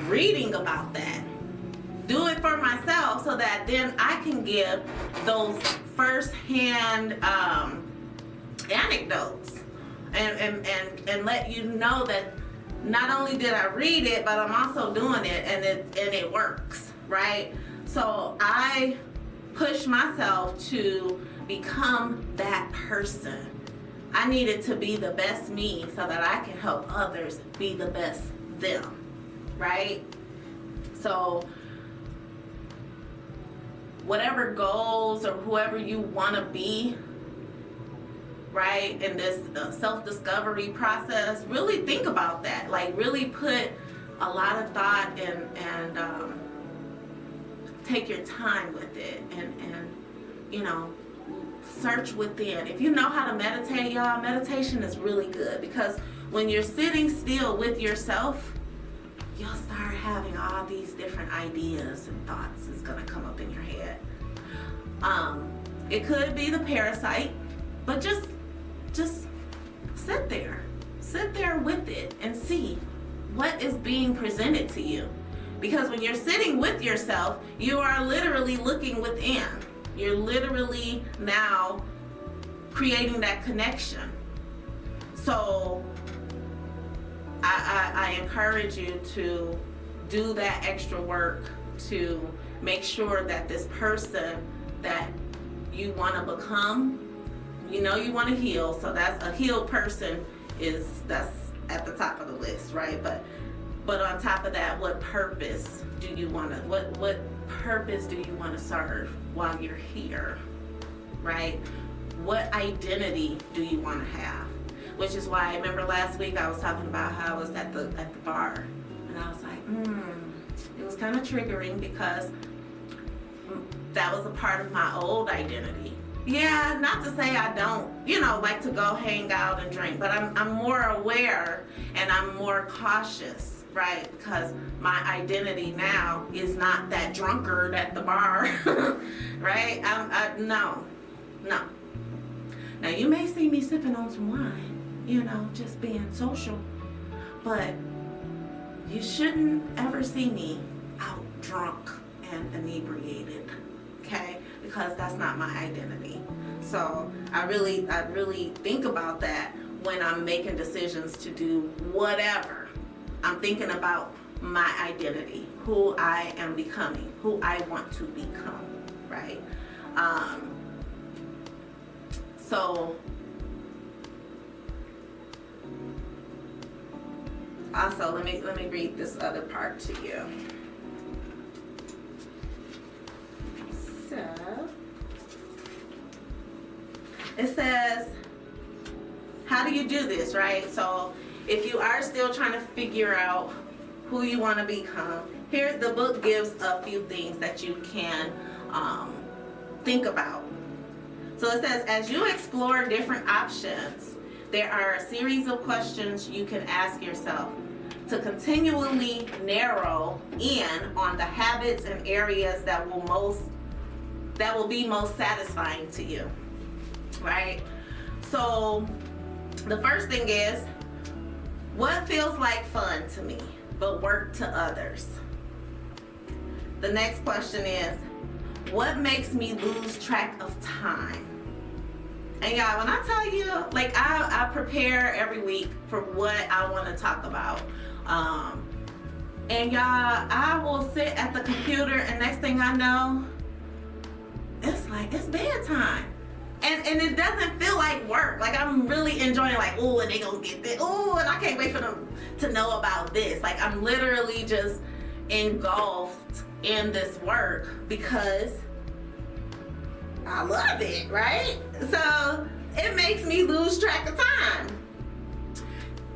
reading about that. Do it for myself so that then I can give those first-hand anecdotes and let you know that not only did I read it, but I'm also doing it, and it works, right? So I push myself to become that person. I needed to be the best me so that I can help others be the best them, right? So whatever goals or whoever you want to be, right, in this self-discovery process, really think about that. Like really put a lot of thought and take your time with it and you know, search within. If you know how to meditate, y'all, meditation is really good, because when you're sitting still with yourself, you'll start having all these different ideas and thoughts is gonna come up in your head. It could be the parasite, but just sit there with it and see what is being presented to you. Because when you're sitting with yourself, you are literally looking within. You're literally now creating that connection. So I encourage you to do that extra work to make sure that this person that you want to become, you know, you want to heal. So that's a healed person that's at the top of the list, right? But on top of that, what purpose do you want to, what purpose do you want to serve while you're here, right? What identity do you want to have? Which is why I remember last week I was talking about how I was at the bar, and I was like, it was kind of triggering because that was a part of my old identity. Yeah, not to say I don't, you know, like to go hang out and drink, but I'm more aware and I'm more cautious, right? Because my identity now is not that drunkard at the bar, right? No. Now you may see me sipping on some wine, you know, just being social, but you shouldn't ever see me out drunk and inebriated, okay? Because that's not my identity. So I really think about that when I'm making decisions to do whatever. I'm thinking about my identity, who I am becoming, who I want to become, right? So also let me read this other part to you. So it says, how do you do this, right? So if you are still trying to figure out who you want to become, here the book gives a few things that you can think about. So it says, as you explore different options, there are a series of questions you can ask yourself to continually narrow in on the habits and areas that will be most satisfying to you, right? So the first thing is, what feels like fun to me but work to others? The next question is, what makes me lose track of time? And y'all, when I tell you, like I prepare every week for what I want to talk about. And y'all, I will sit at the computer and next thing I know, it's like, it's bedtime. And it doesn't feel like work. Like I'm really enjoying, like, oh, and they gonna get this. Oh, and I can't wait for them to know about this. Like I'm literally just engulfed in this work because I love it, right? So it makes me lose track of time.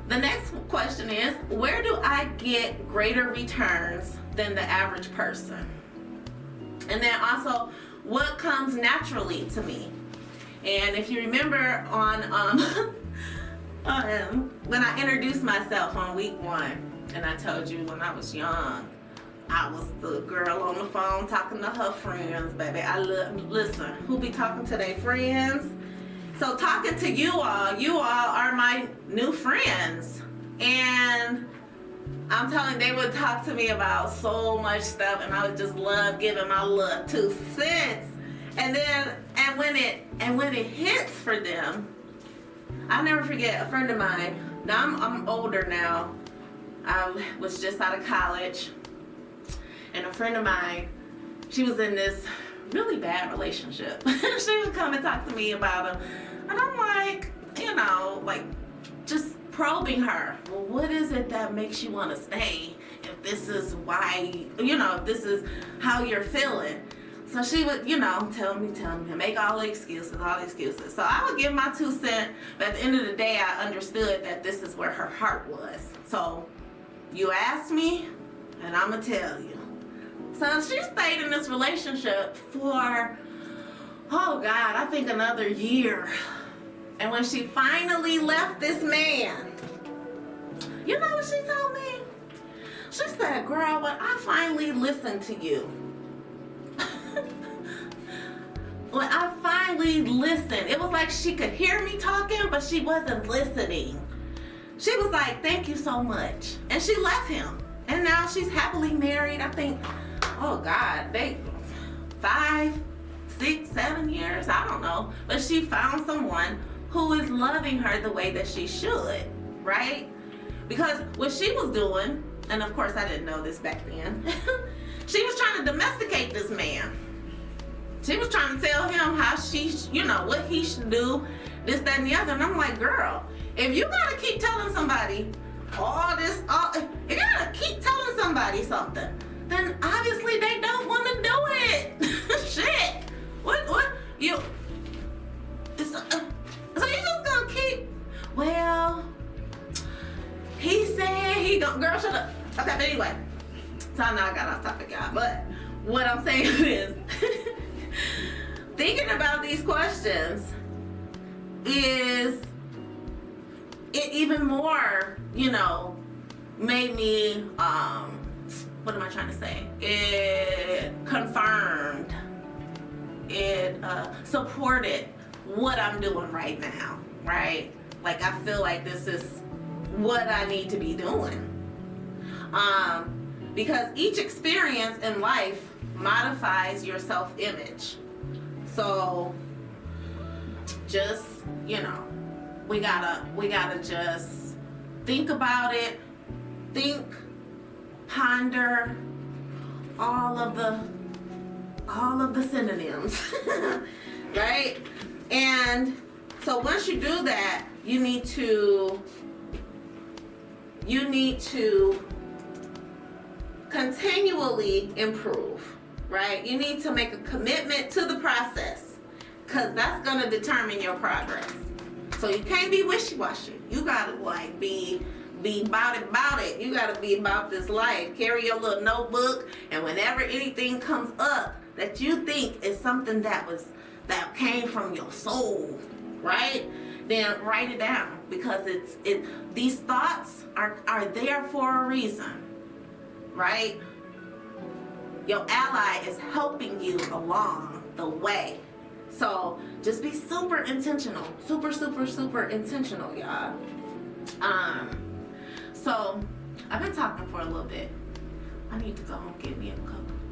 The next question is, where do I get greater returns than the average person? And then also, what comes naturally to me? And if you remember on when I introduced myself on week 1, and I told you when I was young, I was the girl on the phone talking to her friends, baby. Listen, who be talking to their friends? So talking to you all are my new friends. And I'm telling you, they would talk to me about so much stuff, and I would just love giving my little 2 cents. And when it hits for them, I'll never forget a friend of mine. Now I'm older now. I was just out of college, and a friend of mine, she was in this really bad relationship. She would come and talk to me about him, and I'm like, just probing her. Well, what is it that makes you want to stay? If this is why, if this is how you're feeling. So she would, tell me, make all the excuses. So I would give my 2 cents, but at the end of the day, I understood that this is where her heart was. So you asked me, and I'm going to tell you. So she stayed in this relationship for, I think another year. And when she finally left this man, you know what she told me? She said, girl, when I finally listened to you, when I finally listened, it was like she could hear me talking, but she wasn't listening. She was like, thank you so much. And she left him. And now she's happily married. I think, they 5, 6, 7 years, I don't know. But she found someone who is loving her the way that she should, right? Because what she was doing, and of course I didn't know this back then, she was trying to domesticate this man. She was trying to tell him how what he should do, this, that, and the other. And I'm like, girl, if you gotta keep telling somebody if you gotta keep telling somebody something, then obviously they don't want to do it. Shit. What? So you just gonna keep, he said he don't, girl, shut up. Okay, but anyway, so I know I got off topic, y'all, but what I'm saying is, thinking about these questions is it even more, made me, what am I trying to say? It confirmed, it supported what I'm doing right now, right? Like, I feel like this is what I need to be doing. Because each experience in life modifies your self-image. So just, we gotta just think about it, ponder all of the synonyms, right? And so once you do that, you need to continually improve, right? You need to make a commitment to the process, because that's going to determine your progress. So you can't be wishy-washy. You got to be about it. You got to be about this life. Carry your little notebook, and whenever anything comes up that you think is something that came from your soul, right? Then write it down, because these thoughts are there for a reason, right? Your ally is helping you along the way. So just be super intentional, super intentional, y'all. So I've been talking for a little bit. I need to go and get me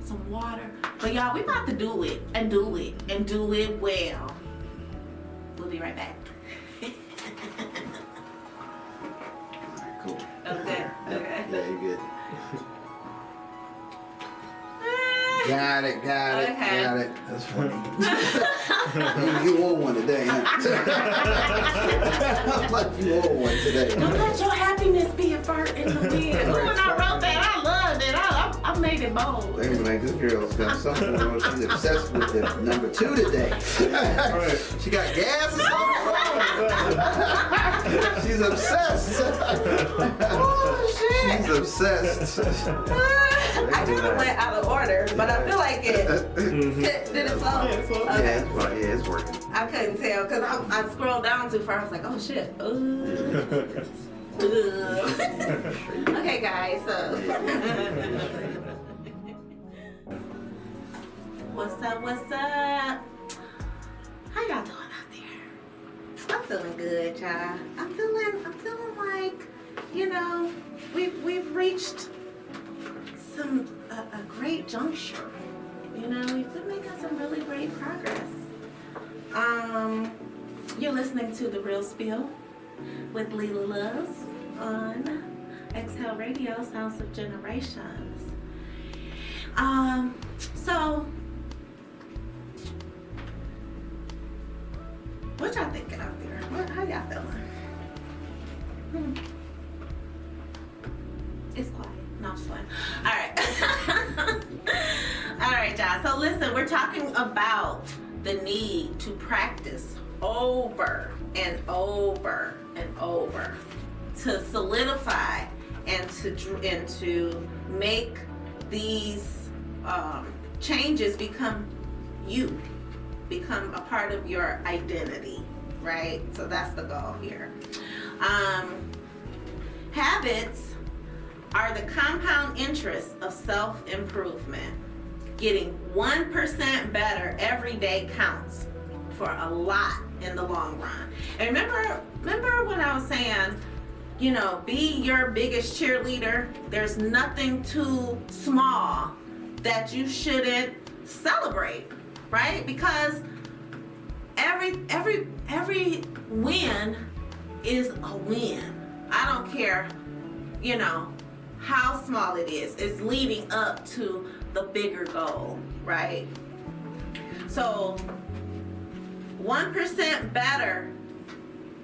some water. But y'all, we about to do it and do it well. We'll be right back. Alright, cool. Okay. Yeah, you're good. Got it. That's funny. You want one today, huh? Like you want one today. Don't let your happiness be a fart in the wind. When I wrote that, I loved it. I made it bold. They was like, this girl's got something wrong. She's obsessed with the number 2 today. She got gas or something wrong. She's obsessed. Oh, shit. She's obsessed. I kind of went out of order, but I feel like it. Did it flow? Yeah, it flowed. Okay. Yeah, it's working. I couldn't tell because I scrolled down too far. I was like, oh shit. Okay, guys. So. What's up? What's up? How y'all doing out there? I'm feeling good, y'all. I'm feeling like, you know, we've reached a great juncture. You know, we've been making some really great progress. You're listening to The Real Spill with Leela Loves on Exhale Radio, Sounds of Generations. So what y'all thinking out there? How y'all feeling? It's quiet. No, I'm just playing. Alright. Alright, y'all. So listen, we're talking about the need to practice over and over and over to solidify and to make these changes become a part of your identity, right? So that's the goal here. Habits are the compound interest of self-improvement. Getting 1% better every day counts for a lot in the long run. And remember when I was saying, you know, be your biggest cheerleader? There's nothing too small that you shouldn't celebrate, right? Because every win is a win. I don't care, you know, how small it is. It's leading up to the bigger goal, right? So 1% better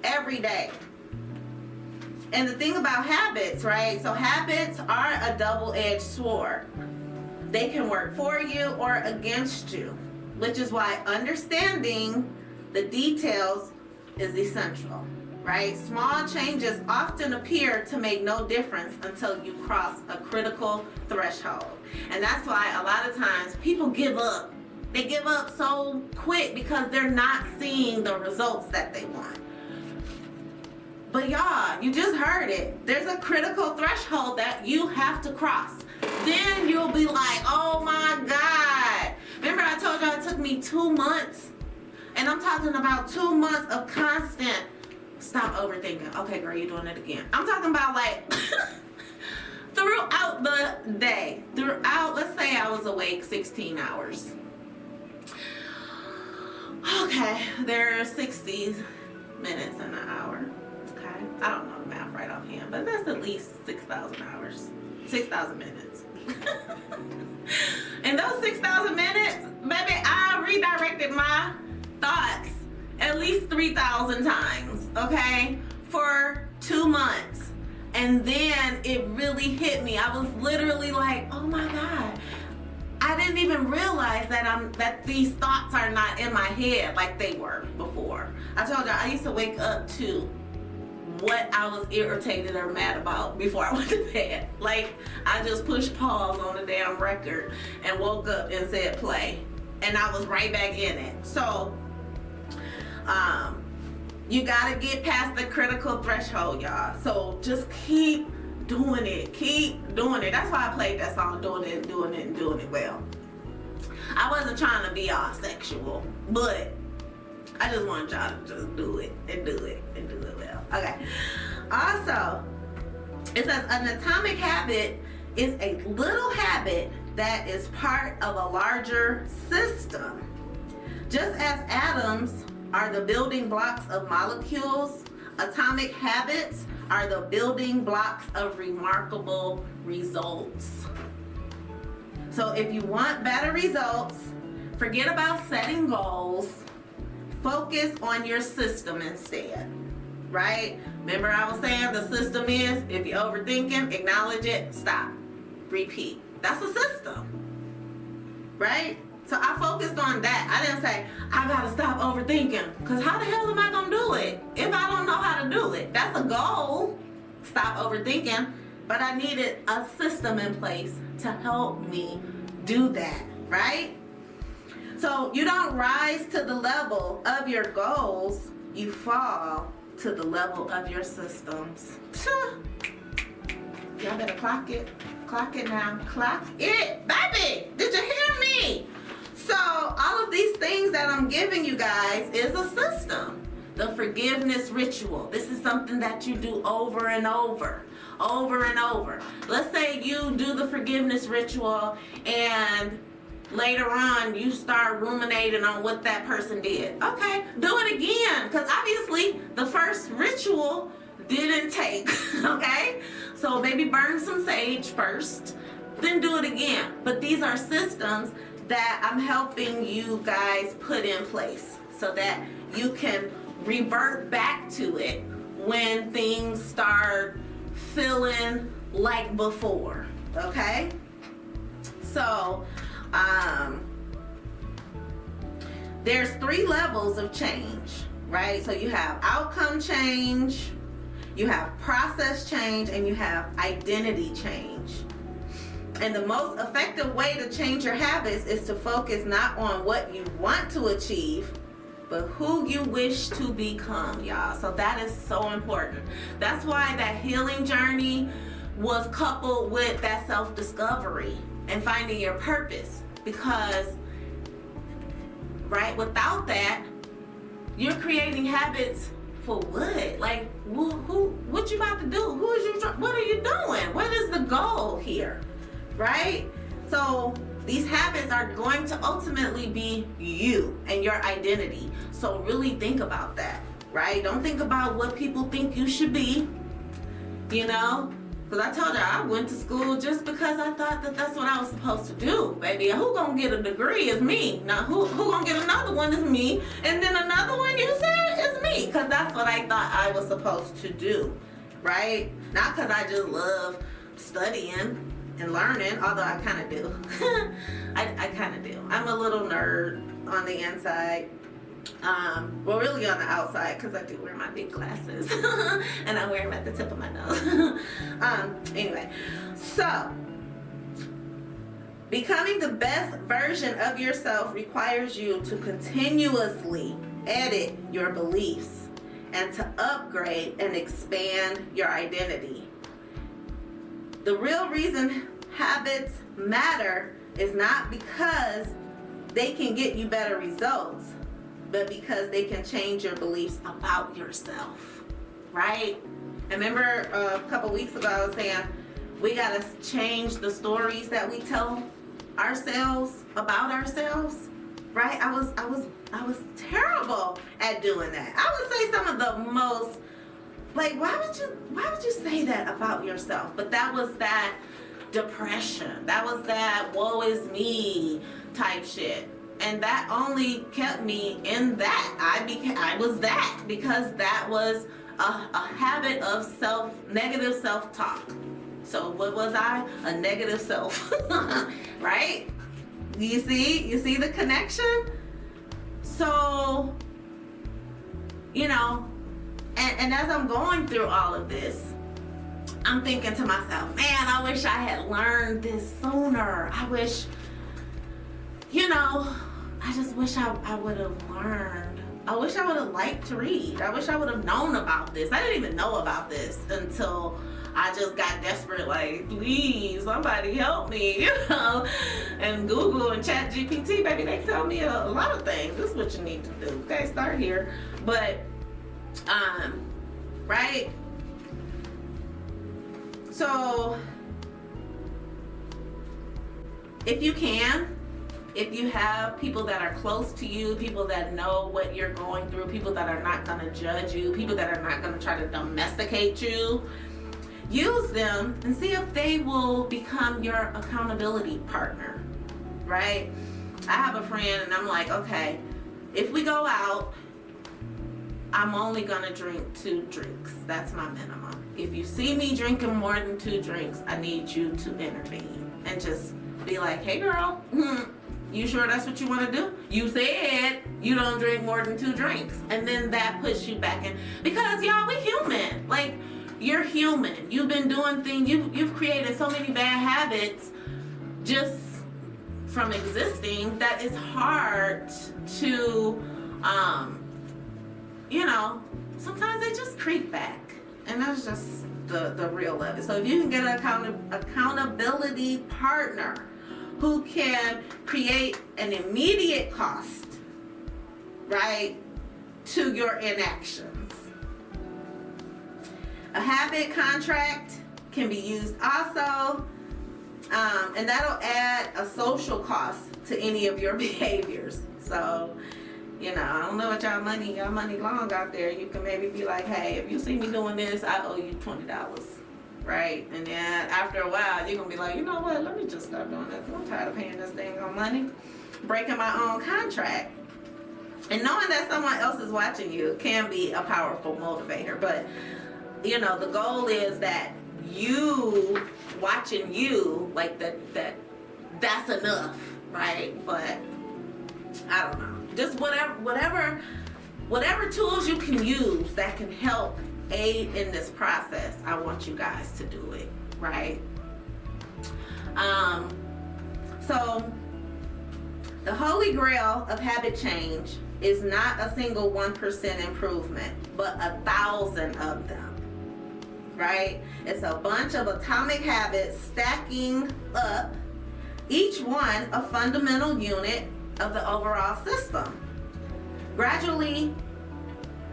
every day. And the thing about habits, right? So habits are a double-edged sword. They can work for you or against you, which is why understanding the details is essential, right? Small changes often appear to make no difference until you cross a critical threshold. And that's why a lot of times people give up. They give up so quick because they're not seeing the results that they want. But y'all, you just heard it. There's a critical threshold that you have to cross. Then you'll be like, oh my God. Remember I told y'all it took me 2 months? And I'm talking about 2 months of constant, stop overthinking. Okay, girl, you're doing it again. I'm talking about like throughout the day. Let's say I was awake 16 hours. Okay, there are 60 minutes in an hour. Okay, I don't know the math right offhand, but that's at least 6,000 hours, 6,000 minutes. In those 6,000 minutes, baby, I redirected my thoughts at least 3,000 times, okay, for 2 months. And then it really hit me. I was literally like, oh my God. I didn't even realize that these thoughts are not in my head like they were before. I told you I used to wake up to what I was irritated or mad about before I went to bed. Like I just pushed pause on the damn record and woke up and said play, and I was right back in it. So you gotta get past the critical threshold, y'all. So just keep doing it. That's why I played that song, doing it well. I wasn't trying to be all sexual, but I just wanted y'all to just do it well. Okay. Also, it says an atomic habit is a little habit that is part of a larger system. Just as atoms are the building blocks of molecules, atomic habits are the building blocks of remarkable results. So if you want better results, forget about setting goals. Focus on your system instead, right? Remember I was saying the system is, if you're overthinking, acknowledge it, stop, repeat. That's a system, right? So I focused on that. I didn't say, I gotta stop overthinking, because how the hell am I gonna do it if I don't know how to do it? That's a goal, stop overthinking, but I needed a system in place to help me do that, right? So you don't rise to the level of your goals, you fall to the level of your systems. Y'all better clock it now, clock it, baby, did you hear me? So all of these things that I'm giving you guys is a system. The forgiveness ritual. This is something that you do over and over and over. Let's say you do the forgiveness ritual and later on you start ruminating on what that person did. Okay, do it again, because obviously the first ritual didn't take. Okay, so maybe burn some sage first, then do it again. But these are systems that I'm helping you guys put in place so that you can revert back to it when things start feeling like before. Okay, so there's 3 levels of change, right? So you have outcome change, you have process change, and you have identity change. And the most effective way to change your habits is to focus not on what you want to achieve, but who you wish to become, y'all. So that is so important. That's why that healing journey was coupled with that self-discovery and finding your purpose. Because, right, without that, you're creating habits for what? Like, what you about to do? What are you doing? What is the goal here, right? So these habits are going to ultimately be you and your identity. So really think about that, right? Don't think about what people think you should be, you know? Because I told you I went to school just because I thought that that's what I was supposed to do, baby. Who gonna get a degree is me. Now who gonna get another one is me. And then another one you said is me. Because that's what I thought I was supposed to do, right? Not because I just love studying and learning, although I kind of do. I kind of do. I'm a little nerd on the inside. Well, really on the outside, because I do wear my big glasses and I wear them at the tip of my nose. Anyway, so becoming the best version of yourself requires you to continuously edit your beliefs and to upgrade and expand your identity. The real reason habits matter is not because they can get you better results, but because they can change your beliefs about yourself, right? And remember a couple weeks ago I was saying we gotta change the stories that we tell ourselves about ourselves, right? I was terrible at doing that. I would say some of the most, like, why would you say that about yourself? But that was that depression. That was that woe is me type shit. And that only kept me in that. I was that because that was a habit of negative self-talk. So what was I? A negative self, right? You see the connection? So, you know, and as I'm going through all of this, I'm thinking to myself, man, I wish I had learned this sooner. I wish, you know, I just wish I would have learned. I wish I would have liked to read. I wish I would have known about this. I didn't even know about this until I just got desperate, like, please, somebody help me, you know. And Google and ChatGPT, baby, they tell me a lot of things. This is what you need to do. Okay, start here. But, right? So, if you can, if you have people that are close to you, people that know what you're going through, people that are not going to judge you, people that are not going to try to domesticate you, use them and see if they will become your accountability partner, right? I have a friend and I'm like, okay, if we go out, I'm only going to drink 2 drinks. That's my minimum. If you see me drinking more than 2 drinks, I need you to intervene and just be like, hey girl, you sure that's what you want to do? You said you don't drink more than 2 drinks. And then that puts you back in. Because y'all, we human. Like, you're human. You've been doing things. You've created so many bad habits just from existing that it's hard to, you know, sometimes they just creep back. And that's just the real of it. So if you can get an accountability partner who can create an immediate cost, right, to your inactions. A habit contract can be used also, and that'll add a social cost to any of your behaviors. So, I don't know what y'all money long out there. You can maybe be like, hey, if you see me doing this, I owe you $20, right? And then after a while, you're gonna be like, you know what? Let me just stop doing this. I'm tired of paying this dang on money, breaking my own contract. And knowing that someone else is watching you can be a powerful motivator. But the goal is that you watching you, like that's enough, right? But I don't know. Just whatever tools you can use that can help aid in this process, I want you guys to do it, right? So the holy grail of habit change is not a single 1% improvement, but 1,000 of them, right? It's a bunch of atomic habits stacking up, each one a fundamental unit of the overall system. Gradually,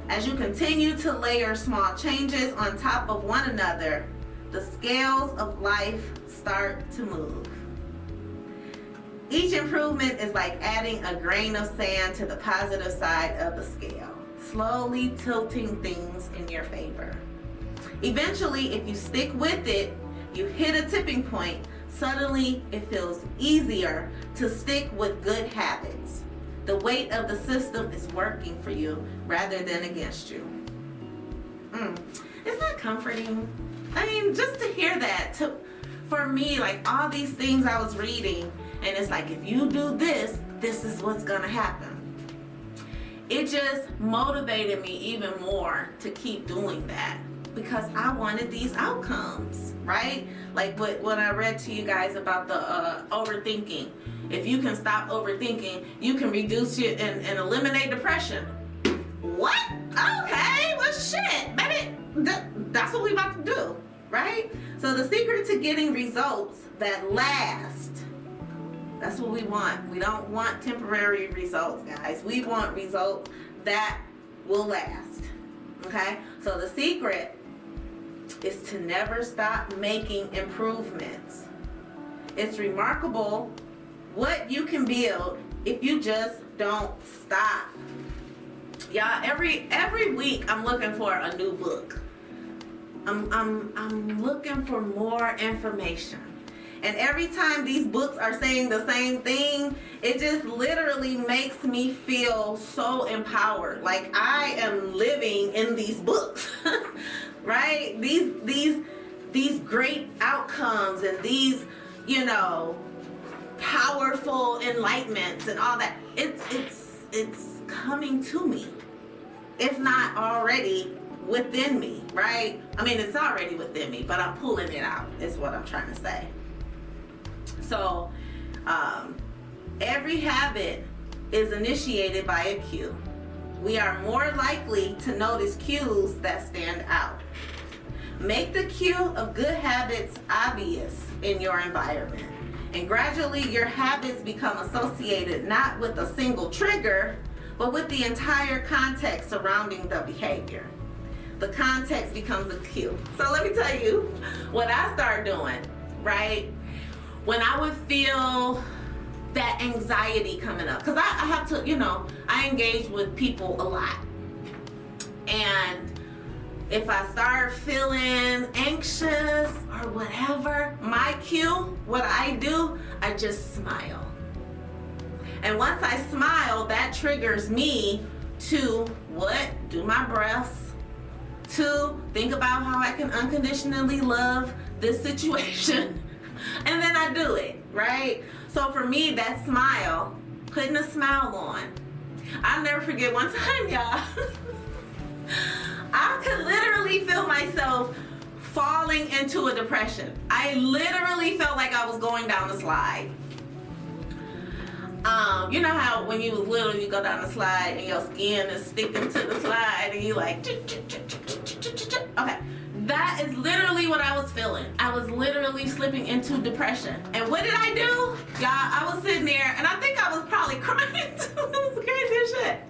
as you continue to layer small changes on top of one another, the scales of life start to move. Each improvement is like adding a grain of sand to the positive side of the scale, slowly tilting things in your favor. Eventually, if you stick with it, you hit a tipping point. Suddenly, it feels easier to stick with good habits. The weight of the system is working for you rather than against you. Isn't that comforting? I mean, just to hear that, for me, like all these things I was reading, and it's like, if you do this, this is what's gonna happen. It just motivated me even more to keep doing that, because I wanted these outcomes, right? Like what I read to you guys about the overthinking. If you can stop overthinking, you can reduce it and eliminate depression. What? Okay, well shit, baby, that's what we about to do, right? So the secret to getting results that last, that's what we want. We don't want temporary results, guys. We want results that will last, okay? So the secret is to never stop making improvements. It's remarkable what you can build if you just don't stop. Y'all, every week I'm looking for a new book. I'm looking for more information. And every time these books are saying the same thing, it just literally makes me feel so empowered. Like I am living in these books, right? These great outcomes and these, powerful enlightenments and all that. It's coming to me, if not already within me, right? I mean, it's already within me, but I'm pulling it out, is what I'm trying to say. So, every habit is initiated by a cue. We are more likely to notice cues that stand out. Make the cue of good habits obvious in your environment, and gradually your habits become associated not with a single trigger, but with the entire context surrounding the behavior. The context becomes a cue. So let me tell you what I started doing, right? When I would feel that anxiety coming up, because I have to, I engage with people a lot. And if I start feeling anxious or whatever, my cue, what I do, I just smile. And once I smile, that triggers me to do my breaths, to think about how I can unconditionally love this situation. And then I do it, right? So for me, that smile, putting a smile on. I'll never forget one time, y'all. I could literally feel myself falling into a depression. I literally felt like I was going down the slide. You know how when you was little, you go down the slide and your skin is sticking to the slide and you like, okay. that is literally what I was feeling. I was literally slipping into depression. And what did I do? Y'all, I was sitting there, and I think I was probably crying too. It was the craziest shit.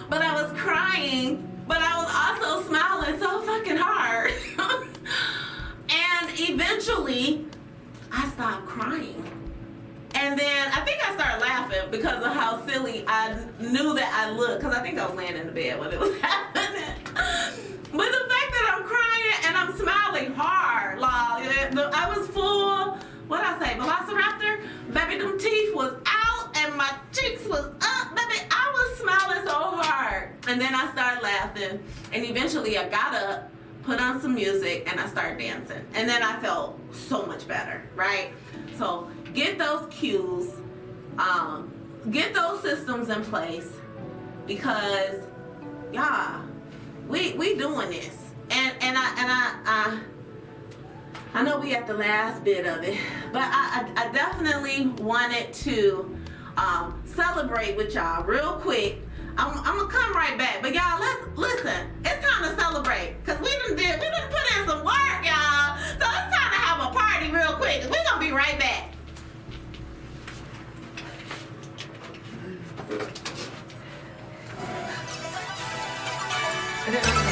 But I was crying, but I was also smiling so fucking hard. And eventually, I stopped crying. And then I think I started laughing because of how silly I knew that I looked, because I think I was laying in the bed when it was happening. But the fact that I'm crying and I'm smiling hard, like, I was full, what I say, Velociraptor? Baby, them teeth was out and my cheeks was up. Baby, I was smiling so hard. And then I started laughing. And eventually I got up, put on some music, and I started dancing. And then I felt so much better, right? So get those cues, get those systems in place, because, yeah, we doing this. And I know we at the last bit of it, but I definitely wanted to celebrate with y'all real quick. I'm gonna come right back, but y'all, listen. It's time to celebrate, cause we done put in some work, y'all. So it's time to have a party real quick. We're gonna be right back. Yeah.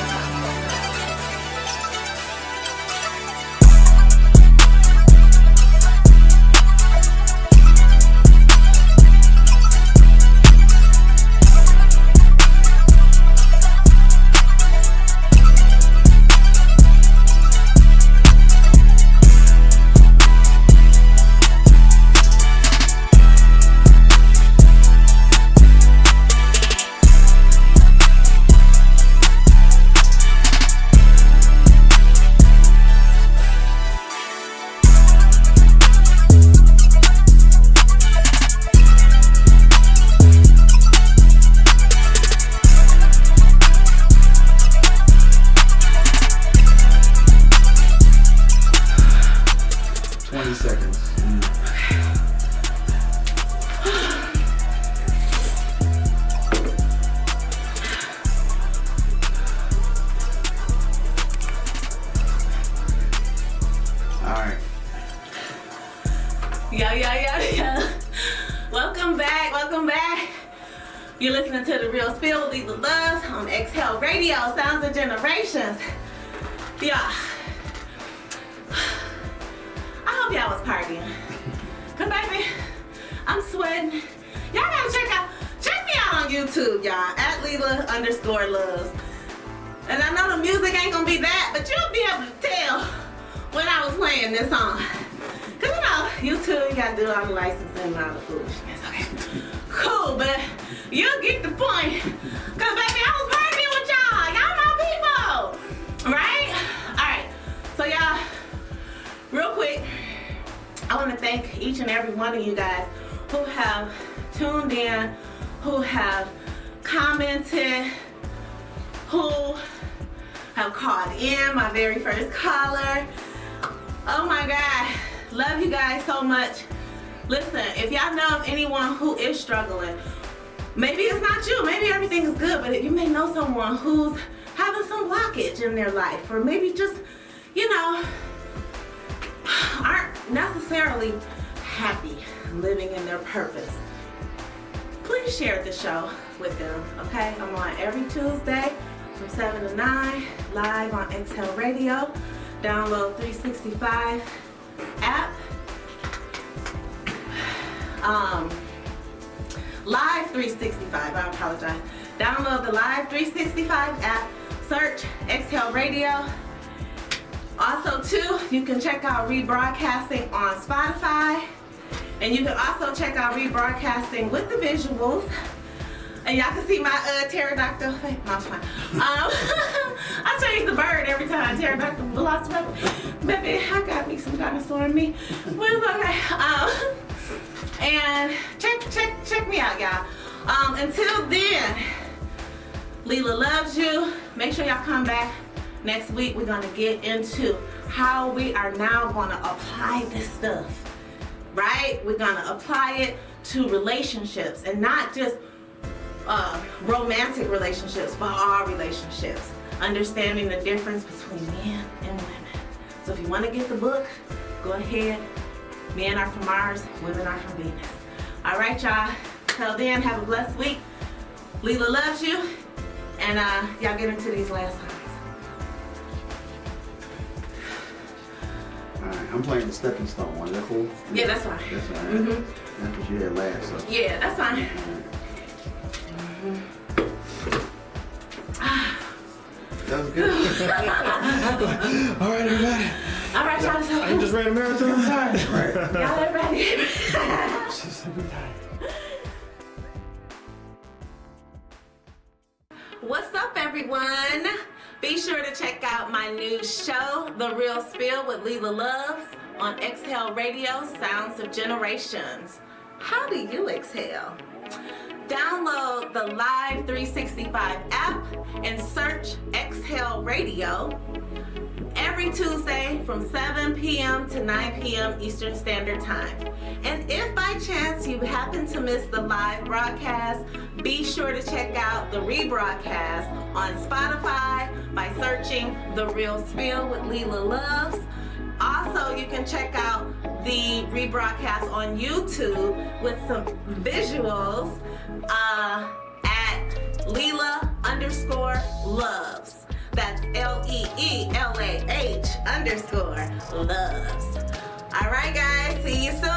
Welcome back. You're listening to The Real Spill with Lila Loves on Exhale Radio, Sounds of Generations. Yeah. I hope y'all was partying. Cause baby, I'm sweating. Y'all gotta check me out on YouTube, y'all, at Lila_Loves. And I know the music ain't gonna be that, but you'll be able to tell when I was playing this song. Cause you know, YouTube, you gotta do all the licensing and all the foolishness, okay? Cool, but you'll get the point. Cause baby, I was partying with y'all. Y'all my people, right? All right, so y'all, real quick, I wanna thank each and every one of you guys who have tuned in, who have commented, who have called in, my very first caller. Oh my God, love you guys so much. Listen, if y'all know of anyone who is struggling, maybe it's not you, maybe everything is good, but you may know someone who's having some blockage in their life, or maybe just, you know, aren't necessarily happy living in their purpose. Please share the show with them, okay? I'm on every Tuesday from 7 to 9, live on Exhale Radio. Download 365 app. Live 365, I apologize. Download the Live 365 app, search Exhale Radio. Also too, you can check out rebroadcasting on Spotify. And you can also check out rebroadcasting with the visuals. And y'all can see my pterodactyl. Wait, no, it's fine. I change the bird every time. Pterodactyl, velociraptor. Baby, I got me some dinosaur in me. But it's okay. And check me out, y'all. Until then, Lila loves you. Make sure y'all come back next week. We're gonna get into how we are now gonna apply this stuff, right? We're gonna apply it to relationships, and not just romantic relationships, but all relationships. understanding the difference between men and women. So if you want to get the book, go ahead. Men are from Mars, women are from Venus. All right, y'all. Till then, have a blessed week. Leela loves you. And y'all get into these last songs. All right, I'm playing the Stepping Stone one. Is that cool? Yeah, that's fine. That's all right. That's what you had last. So. Yeah, that's fine. That was good. All right, everybody. All right, y'all. So I just ran a marathon. I'm tired. Right. y'all everybody. I'm tired. What's up, everyone? Be sure to check out my new show, The Real Spill with Leela Loves, on Exhale Radio, Sounds of Generations. How do you exhale? Download the Live 365 app and search Exhale Radio every Tuesday from 7 p.m. to 9 p.m. Eastern Standard Time. And if by chance you happen to miss the live broadcast, be sure to check out the rebroadcast on Spotify by searching The Real Spill with Leela Loves. Also, you can check out the rebroadcast on YouTube with some visuals at Leela_loves. That's LEELAH_loves. All right, guys. See you soon.